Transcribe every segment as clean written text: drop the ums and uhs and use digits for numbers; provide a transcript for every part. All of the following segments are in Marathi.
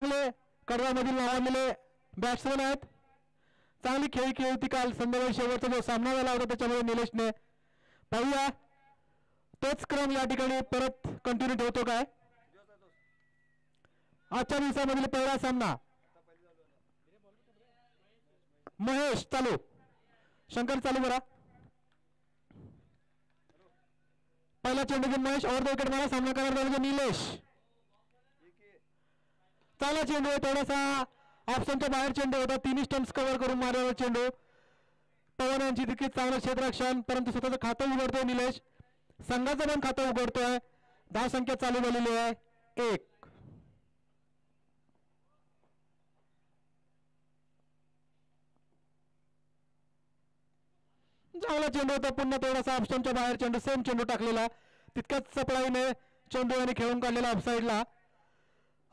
कडवामधील नावाजलेले बॅट्समन आहेत. चांगली खेळी खेळली होती काल संध्याकाळी. शेवटचा जो सामना झाला होता त्याच्यामध्ये निलेशने. पाहूया तोच क्रम या ठिकाणी परत कंटिन्यू ठेवतो काय. आजच्या दिवसामधील पहिला सामना. महेश चालू. शंकर चालू करा. पहिला चेंडू घेऊन महेश ओव्हर द विकेट मला सामना करणार म्हणजे निलेश. चांगला चेंडू आहे. थोडासा ऑप्शनच्या बाहेर चेंडू होता. तिन्ही स्टंप्स कव्हर करून मारलेला चेंडू. पवन यांची तितकी चांगलं क्षेत्ररक्षण परंतु स्वतःचं खातं उघडतोय निलेश. संघाचं पण खातं उघडतोय. धाव संख्या चालू झालेली आहे 1. चांगला चेंडू होता. पुन्हा थोडासा ऑप्शनच्या बाहेर चेंडू. सेम चेंडू टाकलेला. तितक्याच सपळाईने चेंडू यांनी खेळून काढलेला ऑफसाईडला.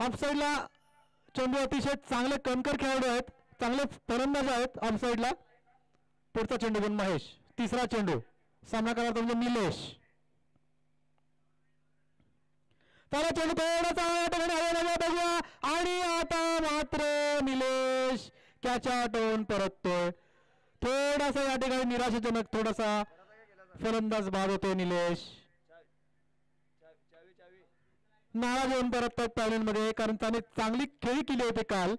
ऑफसाईडला चेंडू अतिशय चांगले कणकर खेळाडू आहेत. चांगले फलंदाज आहेत ऑफसाईडला. पुढचा चेंडू घेऊन महेश. तिसरा चेंडू सामना करणार म्हणजे निलेश. त्याला चेंडू थोडासा बघूया आणि आता मात्र निलेश कॅच आउट होऊन परततोय. थोडासा या ठिकाणी निराशाजनक थोडासा फलंदाज बाद होतोय निलेश. नाराज होऊन परततात पॅव्हलियनमध्ये कारण त्याने चांगली खेळी केली होती काल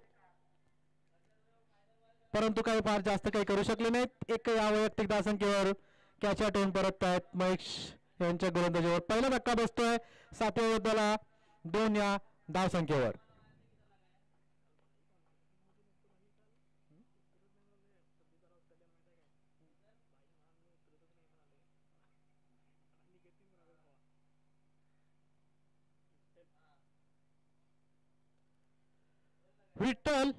परंतु काही फार जास्त काही करू शकले नाहीत. एक या वैयक्तिक धावसंख्येवर कॅच आउट होऊन परततायत महेश यांच्या गोलंदाजीवर. पहिला धक्का बसतोय 7व्या ओव्हरला 2 या धावसंख्येवर. विठ्ठल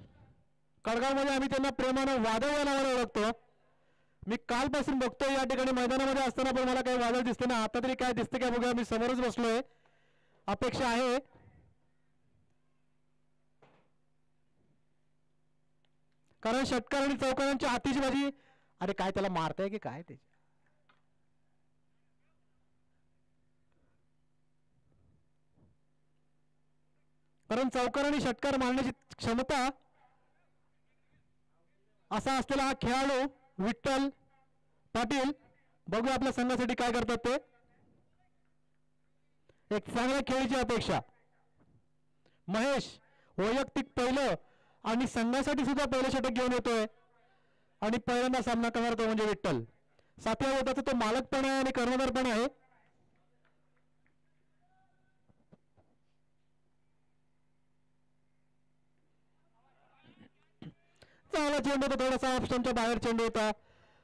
कडगावमध्ये आम्ही त्यांना प्रेमानं वादळ या नावाने ओळखतो. मी कालपासून बघतोय या ठिकाणी मैदानामध्ये असताना पण मला काही वादळ दिसते ना. आता तरी काय दिसते काय बघूया. मी समोरच बसलोय. अपेक्षा आहे कारण षटकार आणि चौकारांची आतिषबाजी. अरे काय त्याला मारताय की काय त्याच्या. कारण चौकार आणि षटकार मारण्याची क्षमता असा असलेला हा खेळाडू विठ्ठल पाटील. बघूया आपल्या संघासाठी काय करतात ते. एक चांगल्या खेळीची अपेक्षा. महेश वैयक्तिक पहिलं आणि संघासाठी सुद्धा पहिलं षटक घेऊन येतोय आणि पहिल्यांदा सामना करणार तो म्हणजे विठ्ठल. 7व्या ओव्हरचा तो मालक पण आहे आणि कर्णधार पण आहे. चांगला चेंडू होता. थोडासा ऑप्शनच्या बाहेर चेंडू होता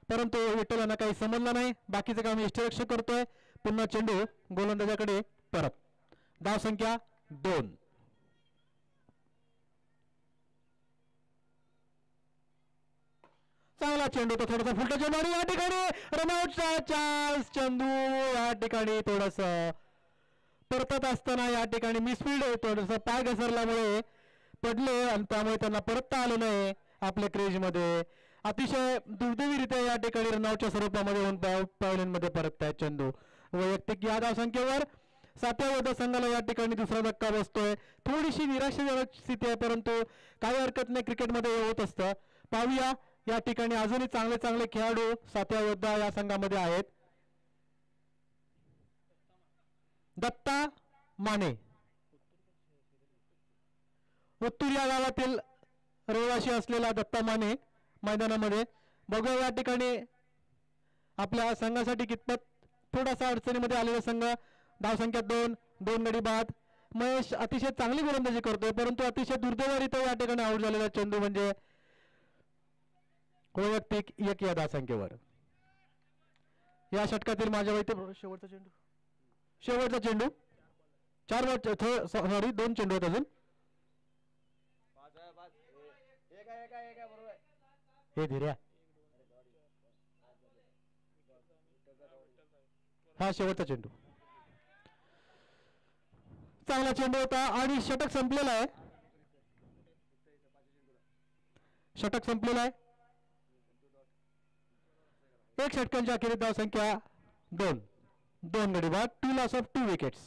परंतु विठ्ठल यांना काही समजलं नाही. बाकीचं काम यष्टिरक्षक करतोय. पुन्हा चेंडू गोलंदाजाकडे परत. धावसंख्या 2. चांगला चेंडू होता. थोडासा फुलटा चेंडू आणि या ठिकाणी रनआउटचा चान्स. चेंडू या ठिकाणी थोडस परतत असताना या ठिकाणी मिसफिल्ड थोडस पाय घसरल्यामुळे पडले आणि त्यामुळे त्यांना परतता आलं नाही आपल्या क्रेजमध्ये. अतिशय दुर्दैवीरित्या या ठिकाणी रनआउटच्या स्वरूपामध्ये होऊन पॅव्हलियनमध्ये परततायत चेंडू. वैयक्तिक या धावसंख्येवर 7व्या ओव्हर संघाला या ठिकाणी दुसरा धक्का बसतोय. थोडीशी निराशाजनक स्थिती आहे परंतु काही हरकत नाही. क्रिकेटमध्ये होत असतं. पाहूया या ठिकाणी अजूनही चांगले चांगले खेळाडू 7व्या ओव्हर या संघामध्ये आहेत. दत्ता माने उत्तूर या गावातील रहिवासी असलेला दत्ता माने मैदानामध्ये. बघूया या ठिकाणी आपल्या संघासाठी कितपत थोडासा अडचणीमध्ये आलेला संघ. धावसंख्या 2 गडी बाद. महेश अतिशय चांगली गोलंदाजी करतोय परंतु अतिशय दुर्दैवारीत्या या ठिकाणी आउट झालेला चेंडू म्हणजे वैयक्तिक 1 या धावसंख्येवर. या षटकातील माझ्या वैते शेवटचा चेंडू. 4 2 चेंडू आहेत अजून. हे धीर्या हा शेवटचा चेंडू. चांगला चेंडू होता आणि षटक संपलेला आहे. षटक संपलेला आहे. 1 षटकांच्या अखेरीत धावसंख्या 2 गडी बाद. 2 लॉस ऑफ 2 विकेट्स.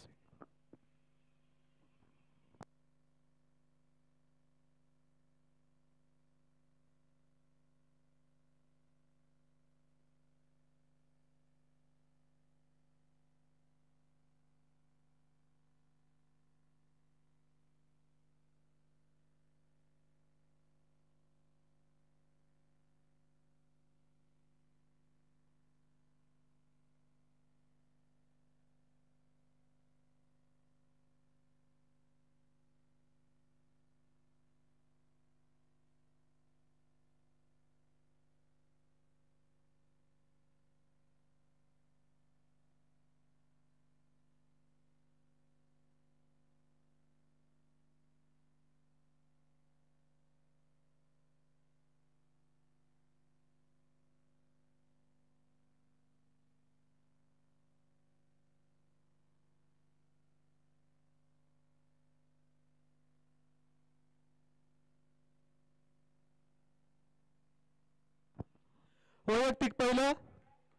वैयक्तिक पहिलं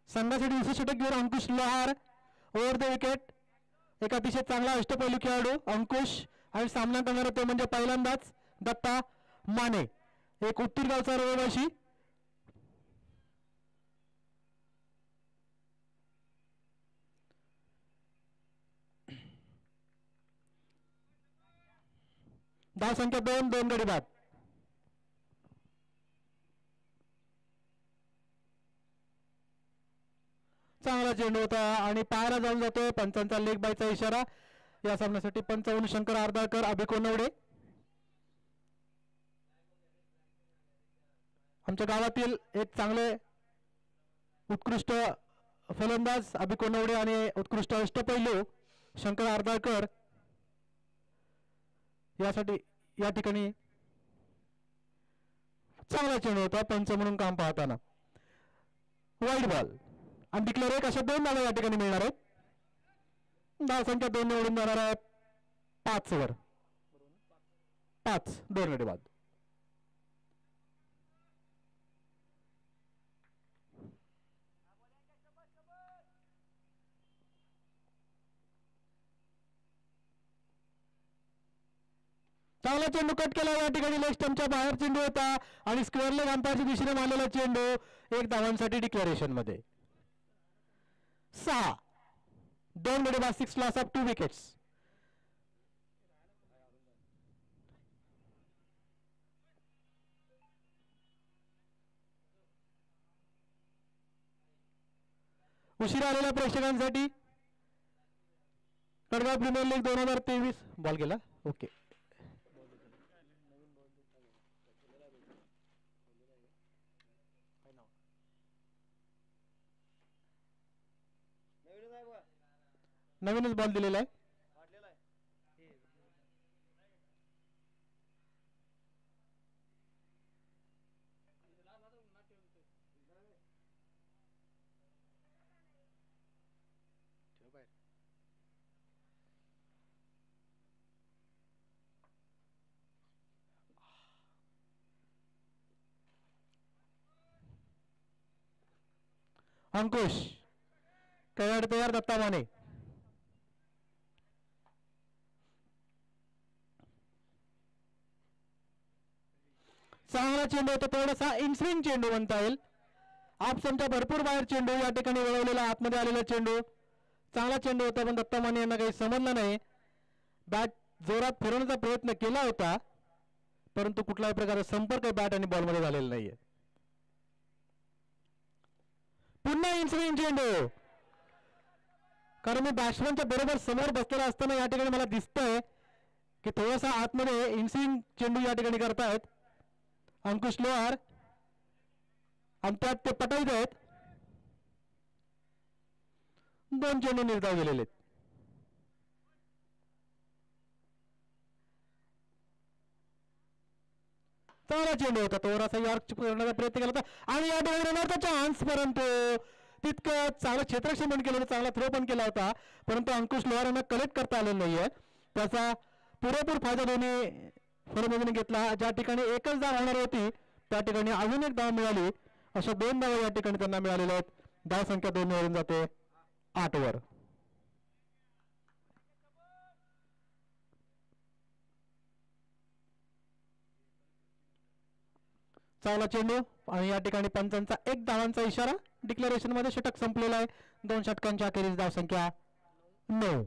संघासाठी 20 षटक घेऊन अंकुश लोहार ओव्हर द विकेट. एक अतिशय चांगला अष्टपैलू खेळाडू अंकुश आणि सामना करणारा तो म्हणजे पहिल्यांदाच दत्ता माने, एक उत्तूर गावचा रहिवासी. धाव संख्या 2 गडी बाद. चांगला चेंडू होता आणि पायाला जाऊन जातोय. पंचांचा लेग बायचा इशारा. या सामन्यासाठी पंच शंकर आरदाळकर, अभि कोनवडे. आमच्या गावातील एक चांगले उत्कृष्ट फलंदाज अभि कोनवडे आणि उत्कृष्ट अष्टपैलू शंकर आरदाळकर यासाठी या ठिकाणी चांगला चेंडू होता पंच म्हणून काम पाहताना. वाईड बॉल आणि डिक्लेअर एक अशा 2 धावा या ठिकाणी मिळणार आहेत. धाव संख्या 2 निवडून जाणार आहे 5 वर. 5 2 गडी बाद. चांगला चेंडू कट केला या ठिकाणी. लेग स्टंपच्या बाहेर चेंडू होता आणि स्क्वेअर लेग अंपायरच्या दिशेने मारलेला चेंडू 1 धावांसाठी डिक्लेरेशन मध्ये. 6 2 गडी बाद. 6 लॉस ऑफ 2 विकेट्स. उशिरा आलेल्या प्रेक्षकांसाठी कडगाव प्रीमियर लीग 2023 बॉल गेला. ओके नवीनच बॉल दिलेला आहे. अंकुश खेळाडू तयार. दत्ता माने चांगला चेंडू होता. थोडासा इनस्विंग चेंडू म्हणता येईल. ऑप्शनच्या भरपूर बाहेर चेंडू या ठिकाणी वळवलेला आतमध्ये आलेला चेंडू. चांगला चेंडू होता पण दत्ता माने यांना काही समजलं नाही. बॅट जोरात फिरवण्याचा प्रयत्न केला होता परंतु कुठल्याही प्रकारे संपर्क बॅट आणि बॉलमध्ये झालेला नाहीये. पुन्हा इनस्विंग चेंडू. कारण मी बॅट्समनच्या बरोबर समोर बसलेला असताना या ठिकाणी मला दिसतंय की थोडासा आतमध्ये इनस्विंग चेंडू या ठिकाणी करतायत अंकुश लोहार आणि त्यात ते पटाईत आहेत. 2 चेंडू निर्धाव गेलेले आहेत. चांगला चेंडू होता. थोडासा यॉर्क करण्याचा प्रयत्न केला होता आणि या ठिकाणी रनआउटचा चान्स परंतु तितकं चांगलं क्षेत्ररक्षण पण केलं होतं. चांगला थ्रो पण केला होता परंतु अंकुश लोहार यांना कलेक्ट करता आलेलं नाहीये. त्याचा पुरेपूर फायदा दोन्ही फलंदाजांनी घेतला. ज्या ठिकाणी एकच धाव होणार होती त्या ठिकाणी अजून एक धाव मिळाली. अशा 2 धावा या ठिकाणी त्यांना मिळालेल्या आहेत. धाव संख्या 2 वरून जाते 8 वर. चांगला चेंडू आणि या ठिकाणी पंचांचा 1 धावांचा इशारा. डिक्लेरेशन मध्ये षटक संपलेला आहे. 2 षटकांच्या अखेरीस धाव संख्या 9.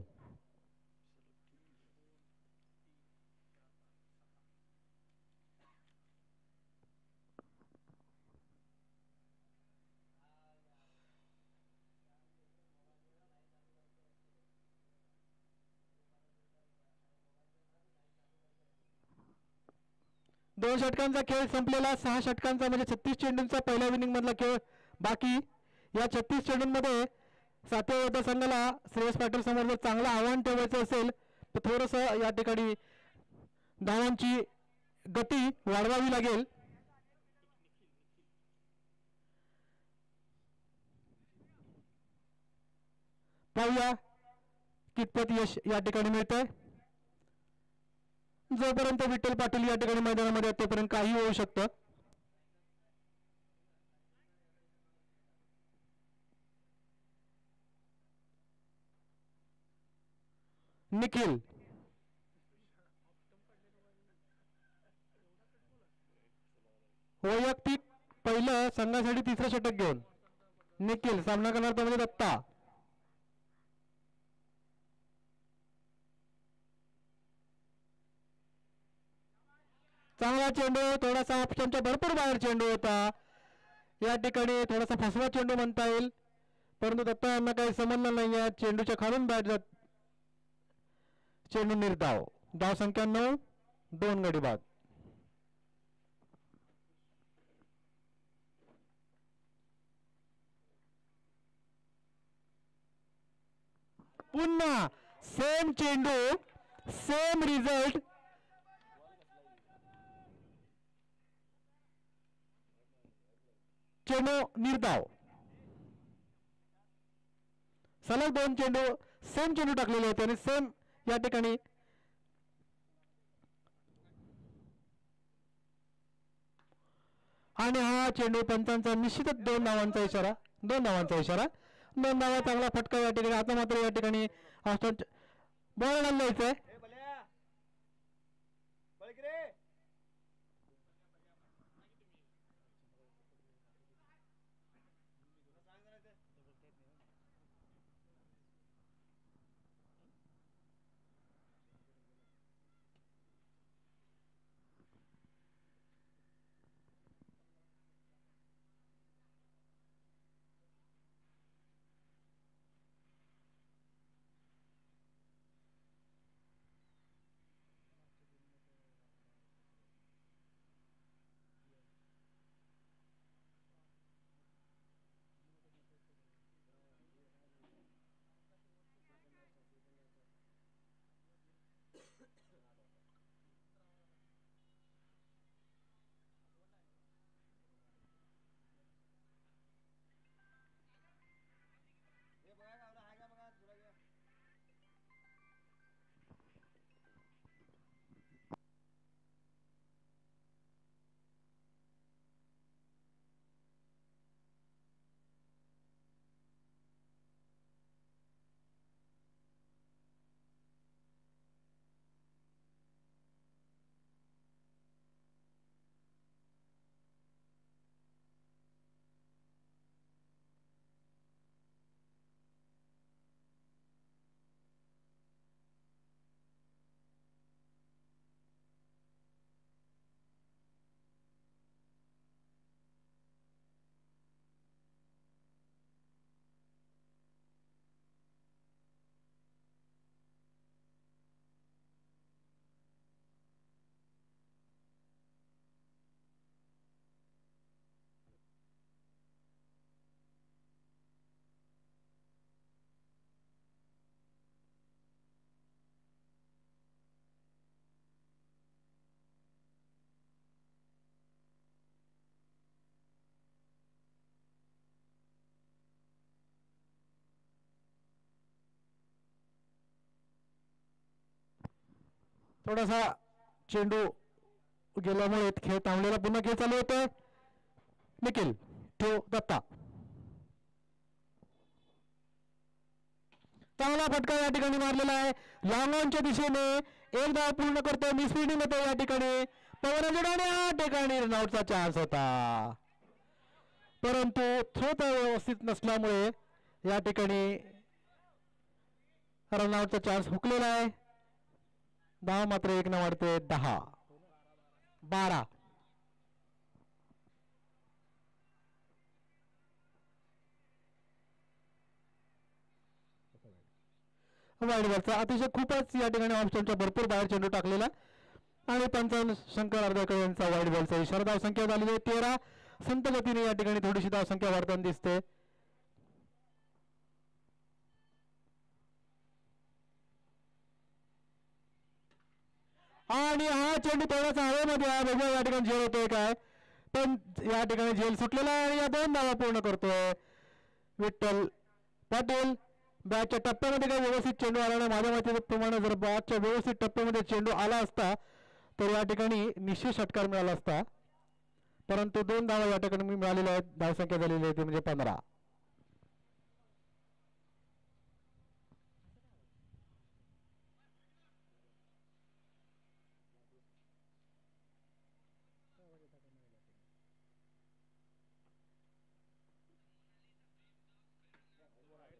दोन षटकांचा खेळ संपलेला. 6 षटकांचा म्हणजे 36 चेंडूंचा पहिल्या इनिंग मधला खेळ बाकी. या 36 चेंडूंमध्ये सातव्या संघाला श्रेयस पाटील समोर जर चांगलं आव्हान ठेवायचं असेल तर थोडस या ठिकाणी धावांची गती वाढवावी लागेल. पाहूया कितपत यश या ठिकाणी मिळतंय. जोपर्यंत विठ्ठल पाटील या ठिकाणी मैदानामध्ये तोपर्यंत काही होऊ शकतं. निखिल वैयक्तिक पहिलं संघासाठी तिसरं षटक घेऊन निखिल सामना करणार तो म्हणजे दत्ता. चांगला चेंडू थोडासा ऑप्शनच्या भरपूर बाहेर चेंडू होता. या ठिकाणी थोडासा फसवा चेंडू म्हणता येईल परंतु दत्ता यांना काही समजलं नाही. या चेंडूच्या खालून बॅट जात चेंडू निर्धाव. धाव संख्या 9 2 गडी बाद. पुन्हा सेम चेंडू सेम रिझल्ट. चेंडू निर्धाव. सलग 2 चेंडू सेम चेंडू टाकलेले होते आणि सेम या ठिकाणी आणि हा चेंडू पंचांचा निश्चितच 2 धावांचा इशारा. 2 धावांचा इशारा. 2 धावा चांगला फटका या ठिकाणी. आता मात्र या ठिकाणी बॉल घालायचं आहे. थोडासा चेंडू गेल्यामुळे खेळ थांबलेला. पुन्हा खेळ चालू होतोय. निखिल ठेव दत्ता. चांगला फटका या ठिकाणी मारलेला आहे. लॉंगॉनच्या दिशेने एक धाव पूर्ण करतोय. मिसफिल्डिंग होते या ठिकाणी. पवन आणि या ठिकाणी रनआउटचा चान्स होता परंतु थ्रो व्यवस्थित नसल्यामुळे या ठिकाणी रनआउटचा चान्स हुकलेला आहे. धाव मात्र 1 न वाढते 10 12. वाईड बॉलचा अतिशय खूपच या ठिकाणी ऑप्शनच्या भरपूर बाहेर चेंडू टाकलेला आणि पंचावन्न शंकर अर्धेकर यांचा वाईड बॉलचा इशारा. धावसंख्या झालेली आहे 13. संत गतीने या ठिकाणी थोडीशी धावसंख्या वाढताना दिसते. आणि हा चेंडू थोडासा हवेमध्ये आहे. बघूया या ठिकाणी झेल होतोय काय पण या ठिकाणी झेल सुटलेला आहे आणि या 2 धावा पूर्ण करतोय विठ्ठल पाटील. बॅटच्या टप्प्यामध्ये काही व्यवस्थित चेंडू आला नाही. माझ्या माहितीप्रमाणे जर बॅटच्या व्यवस्थित टप्प्यामध्ये चेंडू आला असता तर या ठिकाणी निश्चित षटकार मिळाला असता परंतु 2 धावा या ठिकाणी मिळालेल्या आहेत. धावसंख्या झालेली आहे ती म्हणजे 15.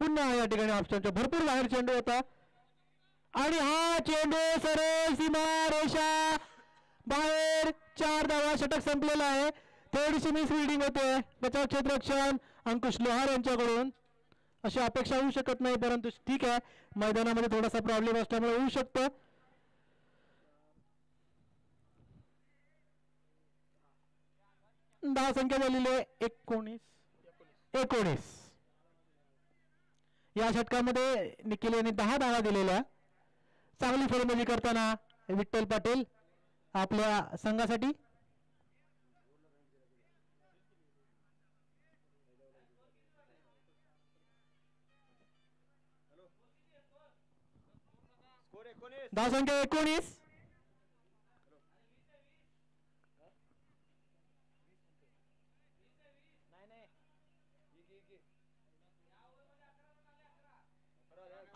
पुन्हा या ठिकाणी ऑप्शनच्या भरपूर बाहेर चेंडू होता आणि हा चेंडू सरळ सीमा रेषा बाहेर 4 धावा. षटक संपलेला आहे. थोडीशी मिस फिल्डिंग होते बचाव क्षेत्ररक्षण अंकुश लोहार यांच्याकडून. अशी अपेक्षा होऊ शकत नाही परंतु ठीक आहे मैदानामध्ये थोडासा प्रॉब्लेम असल्यामुळे होऊ शकतं. धाव संख्या झालेली आहे 19. या षटकामध्ये निखिल यांनी 10 धावा दिलेल्या. चांगली फलंदाजी करताना विठ्ठल पाटील आपल्या संघासाठी. धाव संख्या 19.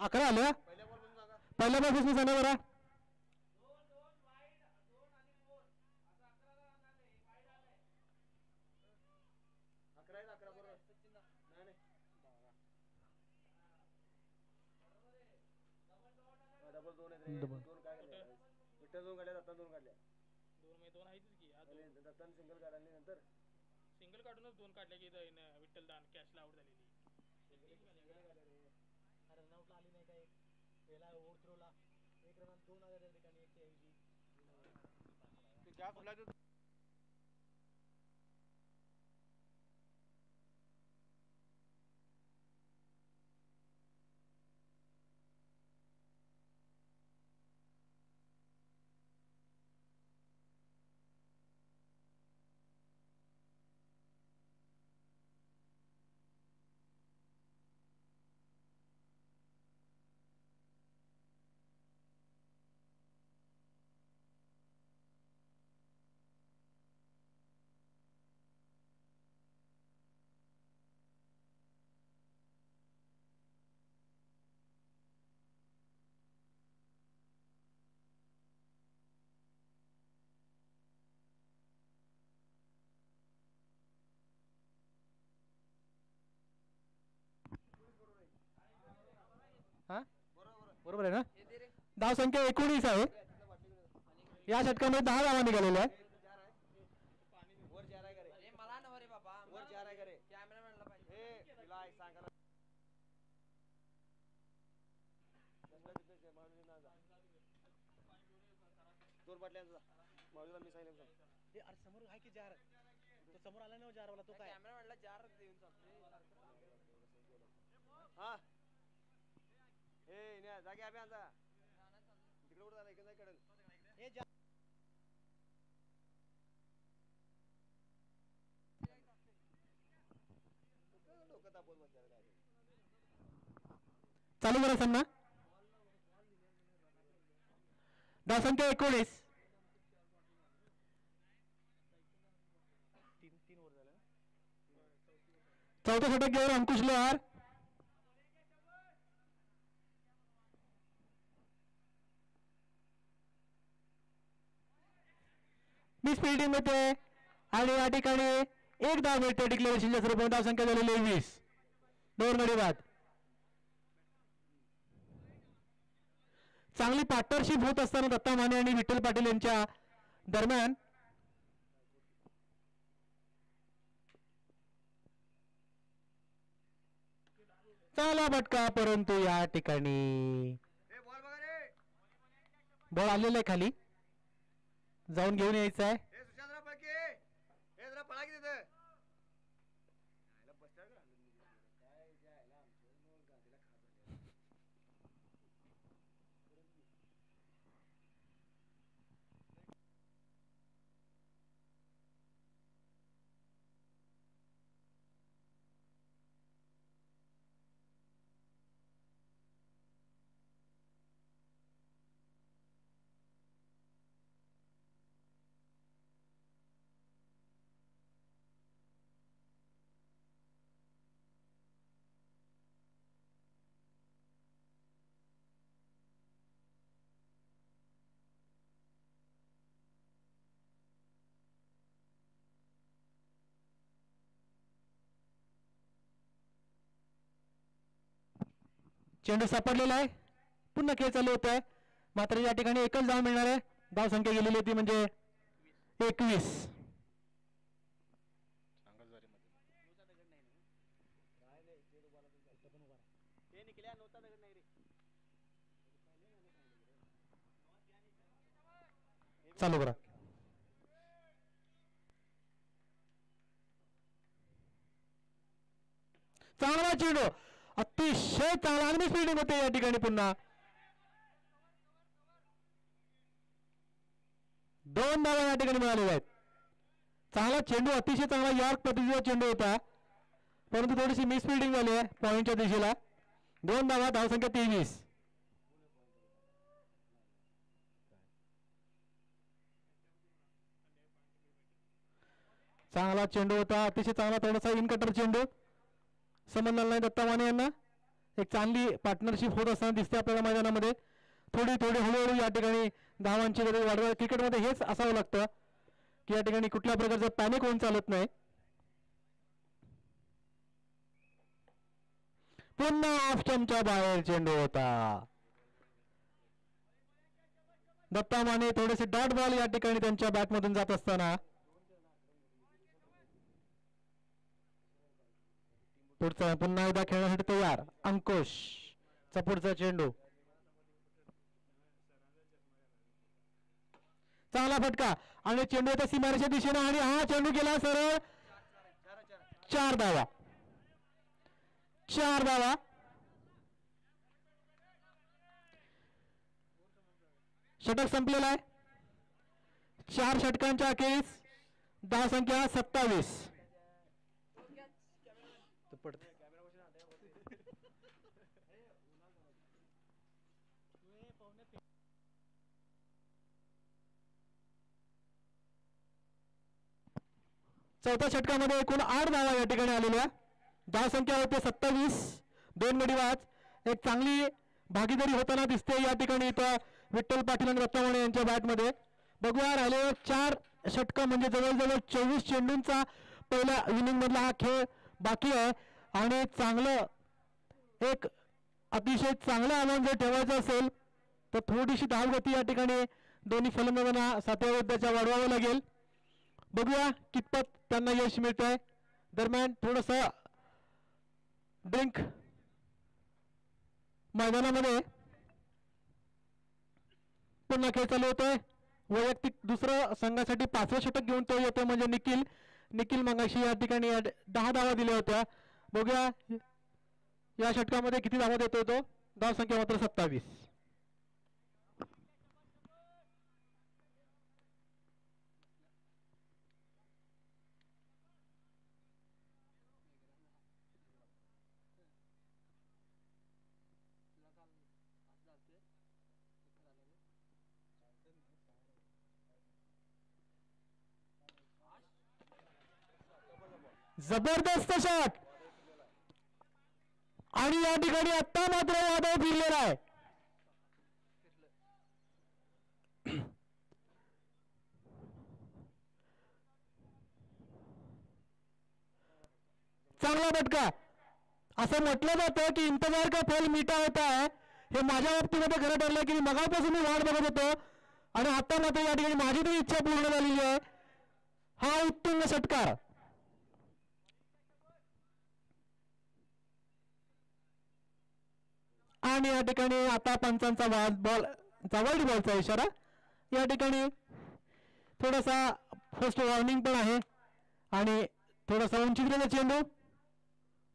अकरा आल्या पहिल्या बॉल सांगा बरं. सिंगल काढूनच 2 काढल्या की विठ्ठल दान कॅशला आउट झालेली. रनआउटला आली नाही काय पहिला ओव्हर थ्रोला 1 रन 2 आल्या त्या ठिकाणी 1 च्या ऐवजी बरोबर आहे ना. धाव संख्या 19 आहे. या षटकामध्ये 10 धावा निघालेल्या आहेत. समोर आहे की जार तो समोर आला ना जार वाला तो काय कॅमेरा वाला जार देऊन हा ए ने जागे आबे आजा तिकडे उडत आला इकडे कडल हे डोकं तापवत बसला काय चालू करा सामना. धाव संख्या 19. 3 ओव्हर झालं. चौथा षटक घेऊन अंकुश लोहार. मिस फिल्डिंग होते आणि या ठिकाणी 1 धाव मिळते डिक्लेरेशनच्या स्वरूपात. धाव संख्या झालेली 20. 2 गडी बाद. चांगली पार्टनरशिप होत असताना दत्ता माने आणि विठ्ठल पाटील यांच्या दरम्यान चाला फटका परंतु या ठिकाणी बॉल आलेला आहे खाली जाऊन घेऊन यायचं आहे. चेंडू सापडलेला आहे. पुन्हा खेळ चालू होत आहे. मात्र या ठिकाणी एकच धाव मिळणार आहे. धाव संख्या गेलेली होती म्हणजे 21. चालू करा. चांगला चेंडू, अतिशय चांगला आणि फील्डिंग होते या ठिकाणी. पुन्हा 2 धावा या ठिकाणी मिळालेल्या आहेत. चांगला चेंडू, अतिशय चांगला यॉर्क पद्धतीचा चेंडू होता, परंतु थोडीशी मिस फिल्डिंग झाली आहे पॉईंटच्या दिशेला. 2 धावा, धावसंख्या 23. चांगला चेंडू होता, अतिशय चांगला थोडासा इन कटर चेंडू. समजलं नाही दत्ता माने यांना. एक चांगली पार्टनरशिप होत असताना दिसते आपल्याला मैदानामध्ये. थोडी हळूहळू या ठिकाणी धावांची गती वाढवा. क्रिकेटमध्ये हेच असावं लागतं की या ठिकाणी कुठल्या प्रकारचं पॅनिक होऊन चालत नाही. पुन्हा ऑफ स्टंपच्या बाहेर चेंडू होता. दत्ता माने थोडेसे डॉट बॉल या ठिकाणी त्यांच्या बॅटमधून जात असताना पुढचा पुन्हा एकदा खेळण्यासाठी तयार अंकुश. पुढचा चेंडू, चांगला फटका आणि चेंडू येतो सीमारेच्या दिशेने आणि हा चेंडू गेला सरळ. 4 धावा. षटक संपलेला आहे. 4 षटकांच्या अखेरीस धावसंख्या 27. चौथ्या षटकामध्ये एकूण 8 धावा या ठिकाणी आलेल्या. धावसंख्या होते 27. 2 गडी वाच. एक चांगली भागीदारी होताना दिसते या ठिकाणी इथं विठ्ठल पाटील आणि दत्ता माने यांच्या बॅटमध्ये. बघूया राहिलेले 4 षटक म्हणजे जवळजवळ 24 चेंडूंचा पहिल्या इनिंग मधला हा खेळ बाकी आहे. आणि चांगलं एक अतिशय चांगलं आव्हान जर ठेवायचं असेल तर थोडीशी धावगती या ठिकाणी दोन्ही फलंदाजांना 7व्या गटाच्या वाढवावं लागेल. बघूया कितपत त्यांना यश मिळत आहे. दरम्यान थोडस ड्रिंक मैदानामध्ये पुन्हा खेळ चालू होतोय. वैयक्तिक दुसरं संघासाठी 5वं षटक घेऊन तो येतो म्हणजे निखिल मंगाशी या ठिकाणी 10 धावा दिल्या होत्या. बघूया या षटकामध्ये किती धावा देतोय तो. धावसंख्या मात्र 27. जबरदस्त शॉट आणि या ठिकाणी आता मात्र वादळ फिरलेला आहे. चांगला फटका. असं म्हटलं जातं की इंतजार का फल मीठा होता है. हे माझ्या बाबतीमध्ये खरं ठरलं की मगापासून मी वाट बघत होतो आणि आता मात्र या ठिकाणी माझी तरी इच्छा पूर्ण झालेली आहे. हा उत्तुंग षटकार. आणि या ठिकाणी आता पंचांचा वाईट बॉलचा इशारा. या ठिकाणी थोडासा फर्स्ट वॉर्निंग पण आहे आणि थोडासा उंचीचा चेंडू.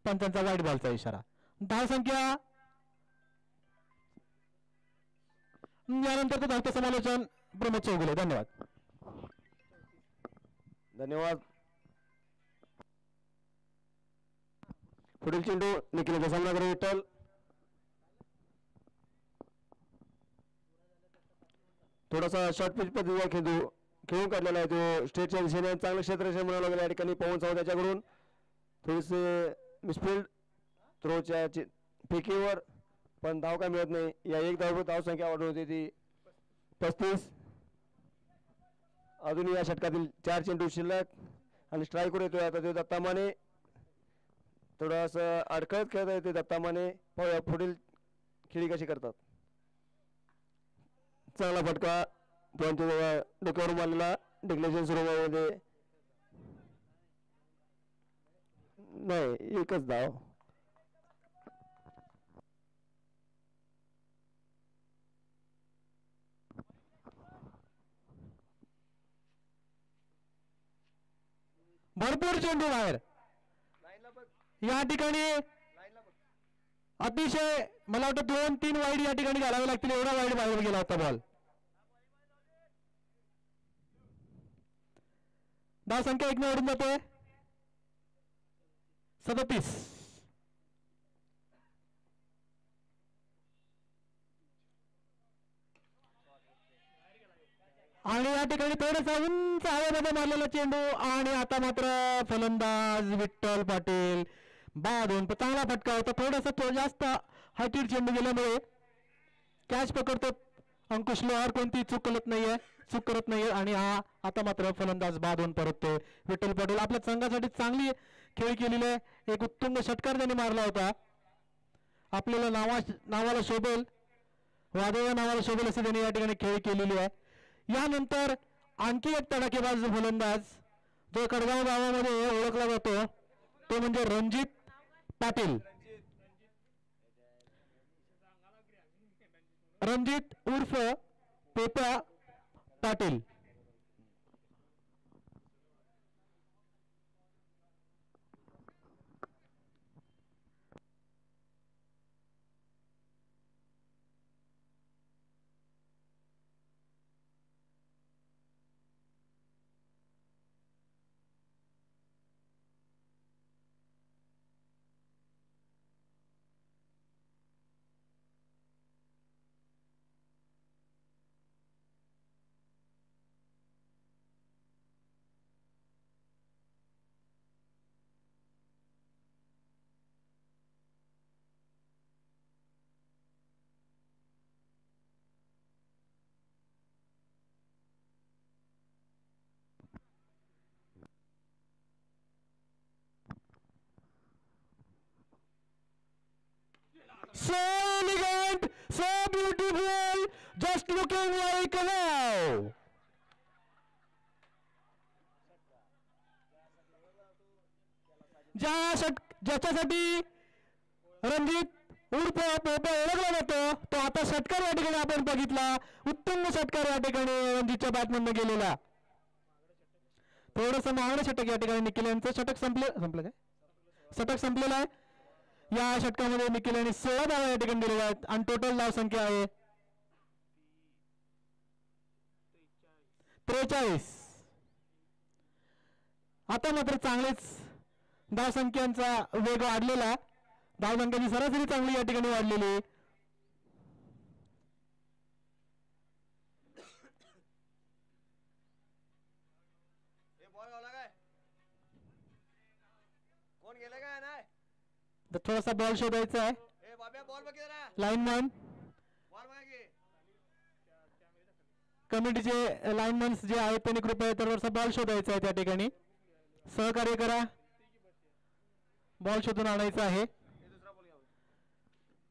पंचांचा वाईट बॉलचा इशारा. धावसंख्या यानंतर तो धावतं समालोचन प्रमोद चौगुले. धन्यवाद. पुढील चेंडू निखिल सामनाकडे विठ्ठल. थोडासा शॉर्ट पिच पद्धतीचा खेळून काढलेला आहे तो स्ट्रेटच्या दिशेने. चांगलं क्षेत्ररक्षण म्हणावं लागेल या ठिकाणी पवन सावंत त्याच्याकडून. थोडेसे मिसफिल्ड थ्रोच्या फेकीवर पण धाव काय मिळत नाही. या एक धावसंख्या वाढून होती ती 35. अजून या षटकातील 4 चेंडू शिल्लक आणि स्ट्राईकवर येतोय आता तो दत्ता माने. थोडंसं अडखळत खेळत आहे ते दत्ता माने. पुढील खेळी कशी करतात. चांगला फटका पण डोक्यावर मारलेला डिक्लेरेशन सुरू नाही, एकच धाव. भरपूर चेंडू बाहेर. या ठिकाणी अतिशय मला वाटतं 2-3 वाईड या ठिकाणी घालावे लागतील, एवढा वाईड बाहेर गेला होता बॉल. धाव संख्या 1 वरून जाते 37. आणि या ठिकाणी थोडासा उंच हवेमध्ये मारलेला चेंडू आणि आता मात्र फलंदाज विठ्ठल पाटील बादून चांगला फटका होता. थोडासा जास्त हायटेड चेंडू गेल्यामुळे कॅच पकडतो अंकुश लोहार, कोणती चूक करत नाहीये आणि हा आता मात्र फलंदाज बादून परततोय. विठ्ठल पाटील आपल्या संघासाठी चांगली खेळ केलेली आहे. एक उत्तुंग षटकार त्यांनी मारला होता. आपल्याला नावाला शोभेल, वादळ नावाला शोभेल असे त्यांनी या ठिकाणी खेळ केलेली आहे. यानंतर आणखी एक तडाखेबाज फलंदाज जो कडगाव गावामध्ये ओळखला जातो तो म्हणजे रणजित पाटील. रणजित उर्फ Peppa Patil. So elegant, so beautiful, just looking like a wow. ज्याच्यासाठी रणजित उर्फ पोपा ओळखला जातो तो आता षटकार या ठिकाणी आपण बघितला. उत्तम षटकार या ठिकाणी रणजितच्या बॅटमधनं गेलेला. थोडंसं महागडं षटक या ठिकाणी निखिल यांचं षटक संपलं काय षटक संपलेलं आहे. या षटकामध्ये निखिल यांनी 16 धावा या ठिकाणी दिलेल्या आहेत आणि टोटल धाव संख्या आहे 43. आता मात्र चांगलेच धाव संख्यांचा वेग वाढलेला, धाव संख्याची सरासरी चांगली या ठिकाणी वाढलेली. थोडासा बॉल शोधायचा आहे. लाईनमॅन कमिटीचे लाईनमॅन जे आहेत त्यांनी कृपया थोडासा बॉल शोधायचा आहे. त्या ठिकाणी सहकार्य करा, बॉल शोधून आणायचा आहे.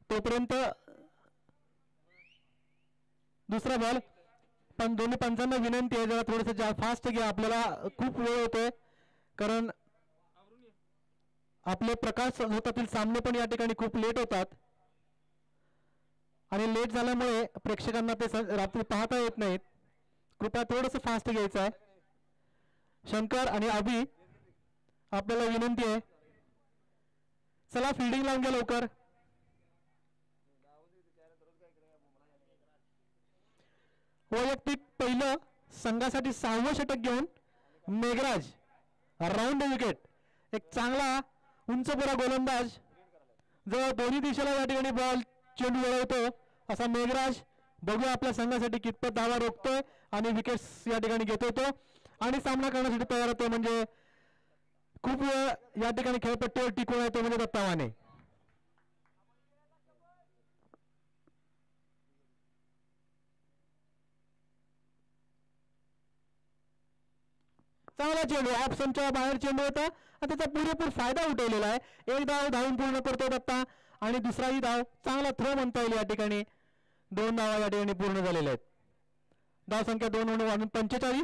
तोपर्यंत दुसरा बॉल, पण दोन्ही पंचांना विनंती आहे जरा थोडंसं फास्ट घ्या, आपल्याला खूप वेळ होतोय कारण आपले प्रकाश होतातील सामने पण या ठिकाणी खूप लेट होतात आणि लेट झाल्यामुळे प्रेक्षकांना ते रात्री पाहता येत नाहीत. कृपया थोडंसं फास्ट घ्यायचं आहे. शंकर आणि अभि आपल्याला विनंती आहे, चला फिल्डिंग लावून घ्या लवकर. वैयक्तिक पहिलं संघासाठी 6वं षटक घेऊन मेघराज राऊंड विकेट, एक चांगला उंचपुरा गोलंदाज जो दोन्ही दिशेला या ठिकाणी बॉल चेंडू वळवतो असा मेघराज. बघूया आपल्या संघासाठी कितपत धावा रोखतोय आणि विकेट्स या ठिकाणी घेतो तो आणि सामना करण्यासाठी तयार होतो. म्हणजे खूप वेळ या ठिकाणी खेळपट्टीवर टिकून आहे तो म्हणजे दत्ता माने. चांगला चेंडू ऑप्शनच्या बाहेर चेंडू होता आणि त्याचा पुरेपूर फायदा उठवलेला आहे. एक धाव धावून पूर्ण करतो दत्ता आणि दुसराही धाव चांगला थ्रो म्हणता येईल या ठिकाणी. 2 धावा या ठिकाणी पूर्ण झालेल्या आहेत. धाव संख्या 2 म्हणून वाढून 45.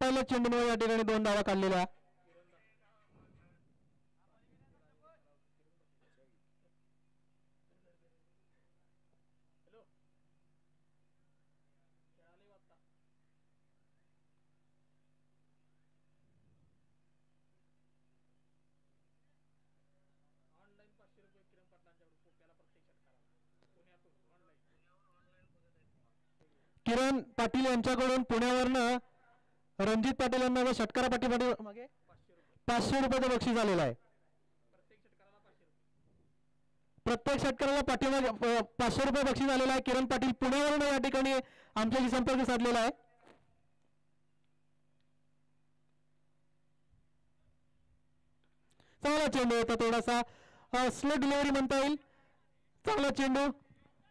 पहिल्या चेंडूमुळे या ठिकाणी 2 धावा काढलेल्या. किरण पाटील यांच्याकडून पुण्यावरनं रणजित पाटील यांना व षटकारा पाठी मागे 500 रुपयाचं बक्षीस आलेलं आहे. प्रत्येक षटकाराला पाठीमागे 500 रुपये बक्षीस आलेलं आहे. किरण पाटील पुण्यावरून या ठिकाणी आमच्याशी संपर्क साधलेला आहे. चांगला चेंडू होता, थोडासा स्लो डिलिव्हरी म्हणता येईल. चांगला चेंडू,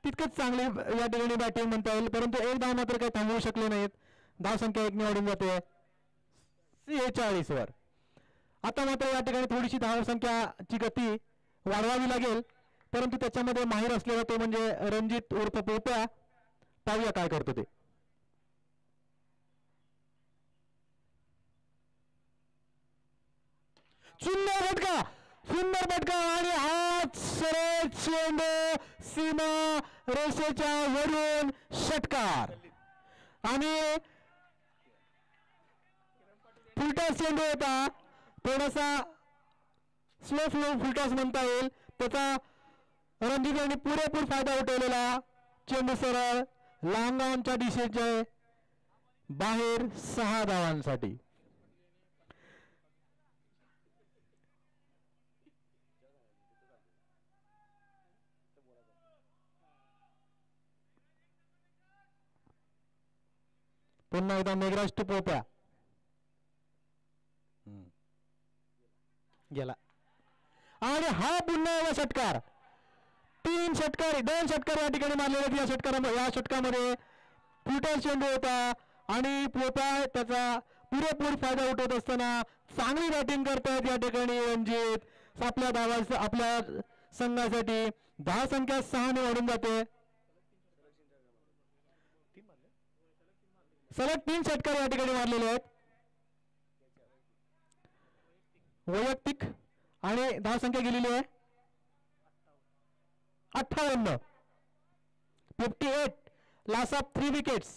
तितकंच चांगली या ठिकाणी बॅटिंग म्हणता येईल, परंतु एक धाव मात्र काही थांबवू शकले नाहीत. धाव संख्या 1 ने वाढून जाते 46 वर. आता मात्र या ठिकाणी थोडीशी धाव संख्याची गती वाढवावी लागेल, परंतु त्याच्यामध्ये माहीर असलेला तो म्हणजे रणजित उर्फ पोप्या. पाहूया काय करतो ते. सुंदर फटका आणि हात सरळ चेंडू सीमा रेषेच्या वरून षटकार. आणि फुलटॉस चेंडू होता, थोडासा स्लो फुलटॉस म्हणता येईल. त्याचा रणजित यांनी पुरेपूर फायदा उठवलेला. चेंडू सरळ लांगांच्या दिशेचे बाहेर 6 धावांसाठी. पुन्हा एकदा मेघराज टू पोप्या गेला आणि हा पुन्हा एकदा षटकार. 2 षटकार या ठिकाणी मारलेले. या षटकामध्ये फुलटॉस चेंडू होता आणि पोप्या त्याचा पुरेपूर फायदा उठवत असताना चांगली बॅटिंग करतायत या ठिकाणी रणजित. आपल्या संघासाठी धाव संख्या 6 ने वाढून जाते. सलग 3 षटकार या ठिकाणी मारलेले आहेत वैयक्तिक, आणि धाव संख्या गेलेली आहे 58. 58 लॉस ऑफ 3 विकेट्स.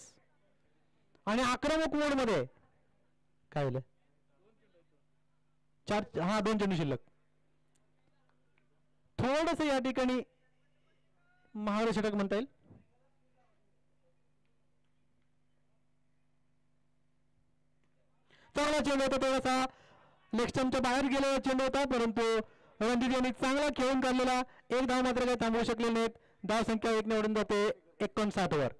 आणि आक्रमक मोड मध्ये काय झालं? 2 चेंडू शिल्लक. थोडस या ठिकाणी महार षटक म्हणता येईल. चांगला चेंडू होता, थोडासा लेग बाहेर गेलेला चेंडू होता, परंतु रणजित यांनी चांगला खेळून काढलेला. एक धाव मात्र काही थांबवू शकले नाहीत. धाव संख्या 1 ने वाढून जाते 59 वर.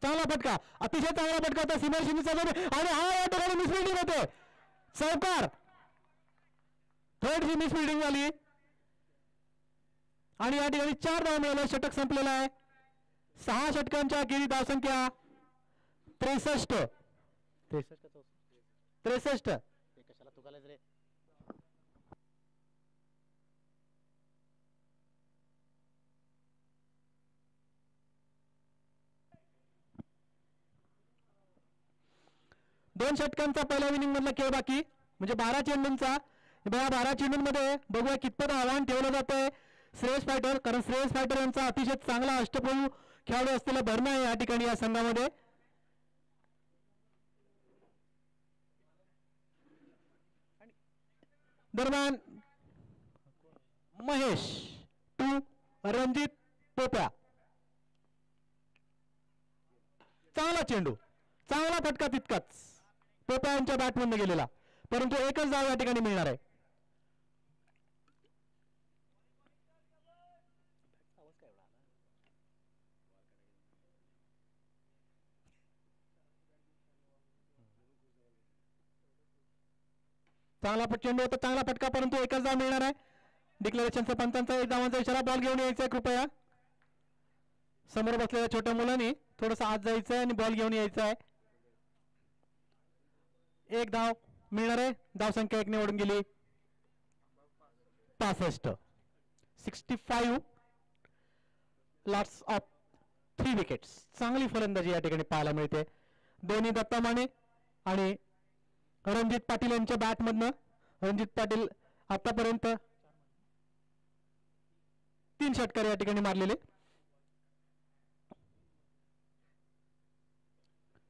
चांगला फटका, अतिशय चांगला फटका होता सीमा शिंदेचा. आणि हा या ठिकाणी मिसफिल्डिंग होते. सावकार थर्ड मिसफिल्डिंग झाली आणि या ठिकाणी 4 धाव मिळाल्या. षटक संपलेला आहे. 6 षटकांच्या अखेरी धाव संख्या 63. 63. कशाला तुकालाच रे. दोन षटकांचा पहिल्या इनिंग मधला खेळ बाकी, म्हणजे 12 चेंडूंचा. 12 चेंडूंमध्ये बघूया कितपत आव्हान ठेवलं जातंय श्रेयस फायटर, कारण श्रेयस फायटर यांचा अतिशय चांगला अष्टपैलू खेळाडू असलेला भरणा आहे या ठिकाणी या संघामध्ये. दरम्यान महेश टू रणजित पोप्या. चांगला चेंडू, चांगला फटका तितकाच पोप्या यांच्या बॅटमधून गेलेला, परंतु एकच धाव या ठिकाणी मिळणार आहे. चांगला चेंडू होता, चांगला फटका, परंतु एकच धाव मिळणार आहे. डिक्लेरेशनचा पंचांचा 1 धावांचा इशारा. बॉल घेऊन यायचा आहे कृपया. समोर बसलेल्या छोट्या मुलांनी थोडंसं आत जायचं आहे आणि बॉल घेऊन यायचा आहे. 1 धाव मिळणार आहे. धावसंख्या 1 निवडून गेली. 65. 65 लॉट्स ऑफ 3 विकेट्स. चांगली फलंदाजी या ठिकाणी पाहायला मिळते. दोन्ही दत्ता माने आणि रणजित पाटील यांच्या बॅटमधनं. रणजित पाटील आतापर्यंत 3 षटकार या ठिकाणी मारलेले.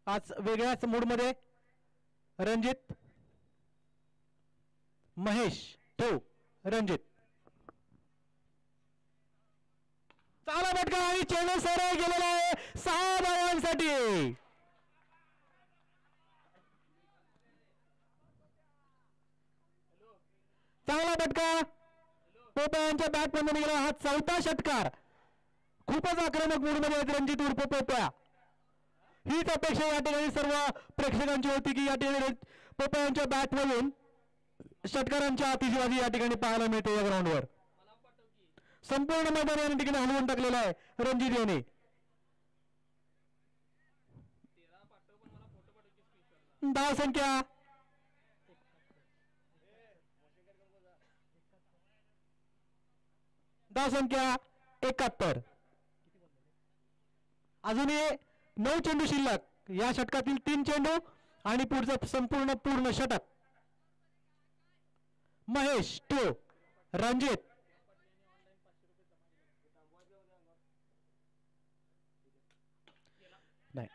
आज वेगळ्याच मूडमध्ये रणजित, महेश तो रणजित. चांगला फटका आणि चेंडू सरळ गेलेला आहे 6 धावांसाठी. चांगला फटका पोपे यांच्या बॅटमधून गेला. हा 4था षटकार. खूपच आक्रमक मूडमध्ये आहेत रणजित उर्फ पोपया. हीच अपेक्षा या ठिकाणी सर्व प्रेक्षकांची होती की या ठिकाणी पोपे यांच्या बॅटमधून षटकारांच्या अतिशबाजी या ठिकाणी पाहायला मिळते. या ग्राउंडवर संपूर्ण मैदान या ठिकाणी हलवून टाकलेलं आहे रणजित यांनी. धाव संख्या 71. अजूनही 9 चेंडू शिल्लक. या षटकातील 3 चेंडू आणि पुढचं संपूर्ण षटक. महेश तो रणजित. नाही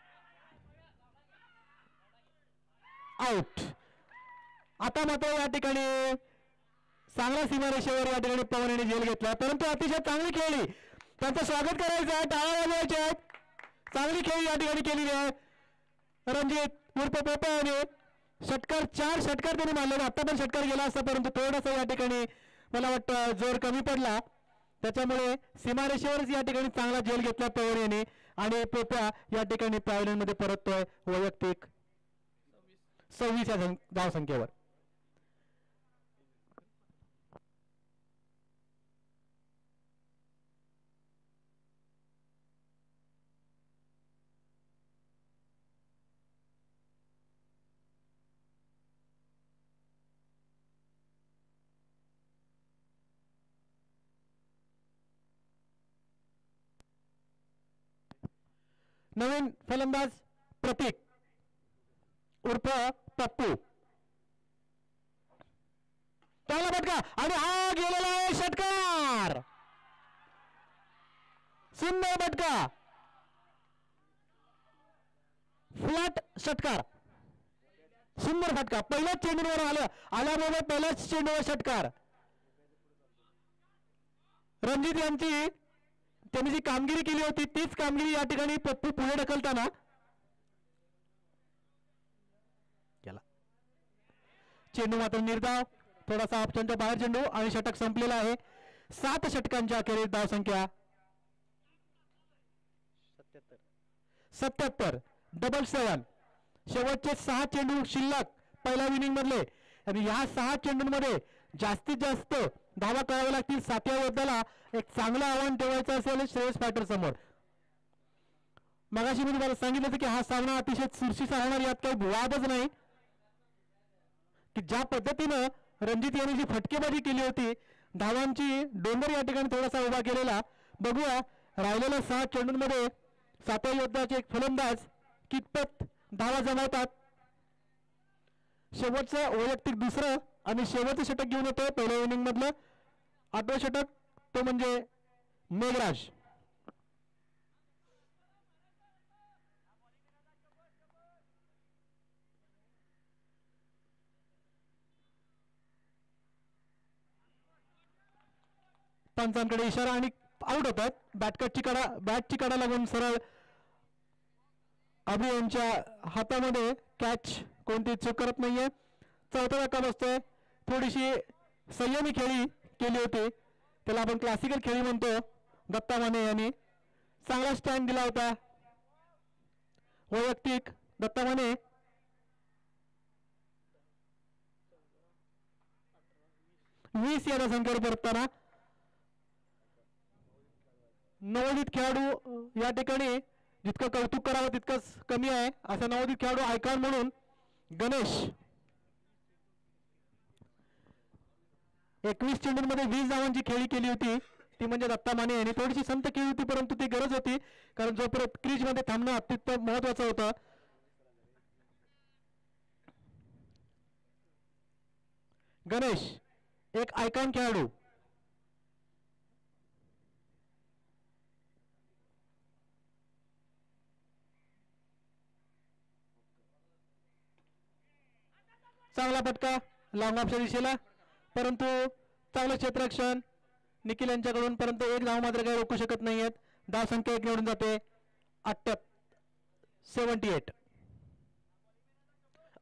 आउट. आता मात्र या ठिकाणी चांगला सीमारेषेवर या ठिकाणी पवन यांनी झेल घेतला, परंतु अतिशय चांगली खेळली. त्यांचं स्वागत करायचं आहे, टाळ्या वाजवायच्या आहेत. चांगली खेळी या ठिकाणी केलेली आहे रणजित उर्फ पोपे यांनी. षटकार 4 षटकार त्यांनी मारले. आता पण षटकार गेला असता परंतु थोडासा या ठिकाणी मला वाटतं जोर कमी पडला, त्याच्यामुळे सीमारेषेवरच या ठिकाणी चांगला झेल घेतला पवन यांनी आणि पोप्या या ठिकाणी पॅव्हलियन मध्ये परततोय वैयक्तिक 26 या धावसंख्येवर. नवीन फलंदाज प्रतीक उर्फ पप्पू. त्याला फटका आणि हा गेलेला आहे षटकार. सुंदर फटका, फ्लॅट षटकार, सुंदर फटका. पहिल्याच चेंडूवर आल्याबरोबर पहिल्याच चेंडूवर षटकार. रणजित यांची त्यांनी जी कामगिरी केली होती तीच कामगिरी या ठिकाणी पप्पू पुढे ढकलताना केला. चेंडू मात्र निर्धाव, थोडासा ऑप्शनच्या बाहेर चेंडू आणि षटक संपलेला आहे. 7 षटकांच्या अखेरीस धावसंख्या 77. डबल 7. शेवटचे 6 चेंडू शिल्लक पहिल्या इनिंग मधले आणि या 6 चेंडूंमध्ये जास्तीत जास्त धावा कराव्या लागतील. 7व्या योद्ध्याला एक चांगलं आव्हान ठेवायचं असेल श्रेयस फायटर समोर. मगाशी मी तुम्हाला सांगितलं होतं की हा सामना अतिशय चुरशीचा होणार, यात काही वादच नाही. की ज्या पद्धतीनं रणजित यांनी जी फटकेबाजी केली होती, धावांची डोंगर या ठिकाणी थोडासा उभा केलेला. बघूया राहिलेल्या 6 चेंडूंमध्ये 7व्या योद्ध्याचे एक फलंदाज कितपत धावा जमवतात. शेवटचं वैयक्तिक दुसरं आणि शेवटचं षटक घेऊन येतोय पहिल्या इनिंग मधलं 8वं षटक, तो म्हणजे मेघराज. पंचांकडे इशारा आणि आउट होतात. बॅटची कडा लागून सरळ अभि यांच्या हातामध्ये कॅच, कोणती चूक करत नाहीये. 4था धक्का बसतोय. थोडीशी संयमी खेळी केली होती, त्याला आपण क्लासिकल खेळी म्हणतो. दत्ता माने यांनी चांगला स्टँड दिला होता. वैयक्तिक दत्ता माने 20 या संख्येवर परतताना नवोदित खेळाडू या ठिकाणी जितकं कौतुक करावं तितकंच कमी आहे. असा नवोदित खेळाडू आयकॉन म्हणून गणेश 21 चेंडूंमध्ये 20 धावांची खेळी केली होती. ती म्हणजे दत्ता माने यांनी थोडीशी संत केली होती, परंतु ती गरज होती, कारण जोपर्यंत क्रीज मध्ये थांबणं अत्यंत महत्वाचं होतं. गणेश एक आयकॉन खेळाडू. चांगला फटका लॉंग ऑफच्या दिशेला, परंतु चांगलं क्षेत्ररक्षण निखिल यांच्याकडून, परंतु एक धाव मात्र काही रोखू शकत नाहीयेत. धाव संख्या 1 निवडून जाते. 78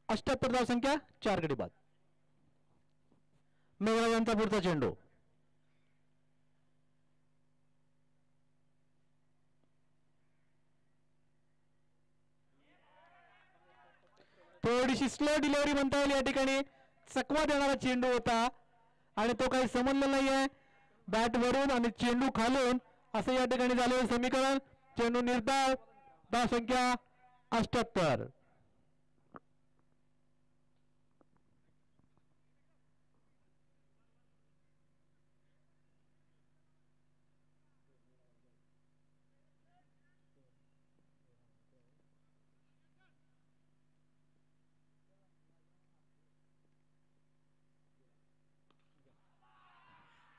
78 धाव संख्या 4 गडी बाद. मेघराज यांचा पुढचा चेंडू. थोडीशी स्लो डिलिव्हरी म्हणता येईल या ठिकाणी. चकवा देणारा चेंडू होता आणि तो काही समजलेला नाहीये. बॅट वरून आणि चेंडू खालून असं या ठिकाणी झालेलं समीकरण. चेंडू निर्धाव. धाव संख्या 78.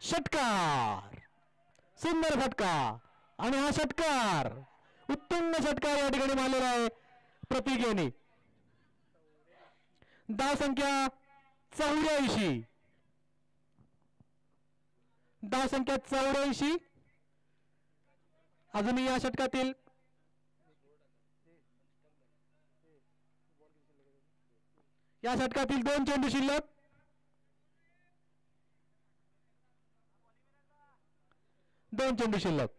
षटकार. सुंदर फटका आणि हा षटकार उत्तुंग षटकार या ठिकाणी मारलेला आहे प्रतीक यांनी. धाव संख्या 84. धाव संख्या 84. अजूनही या षटकातील दोन चेंडू शिल्लक.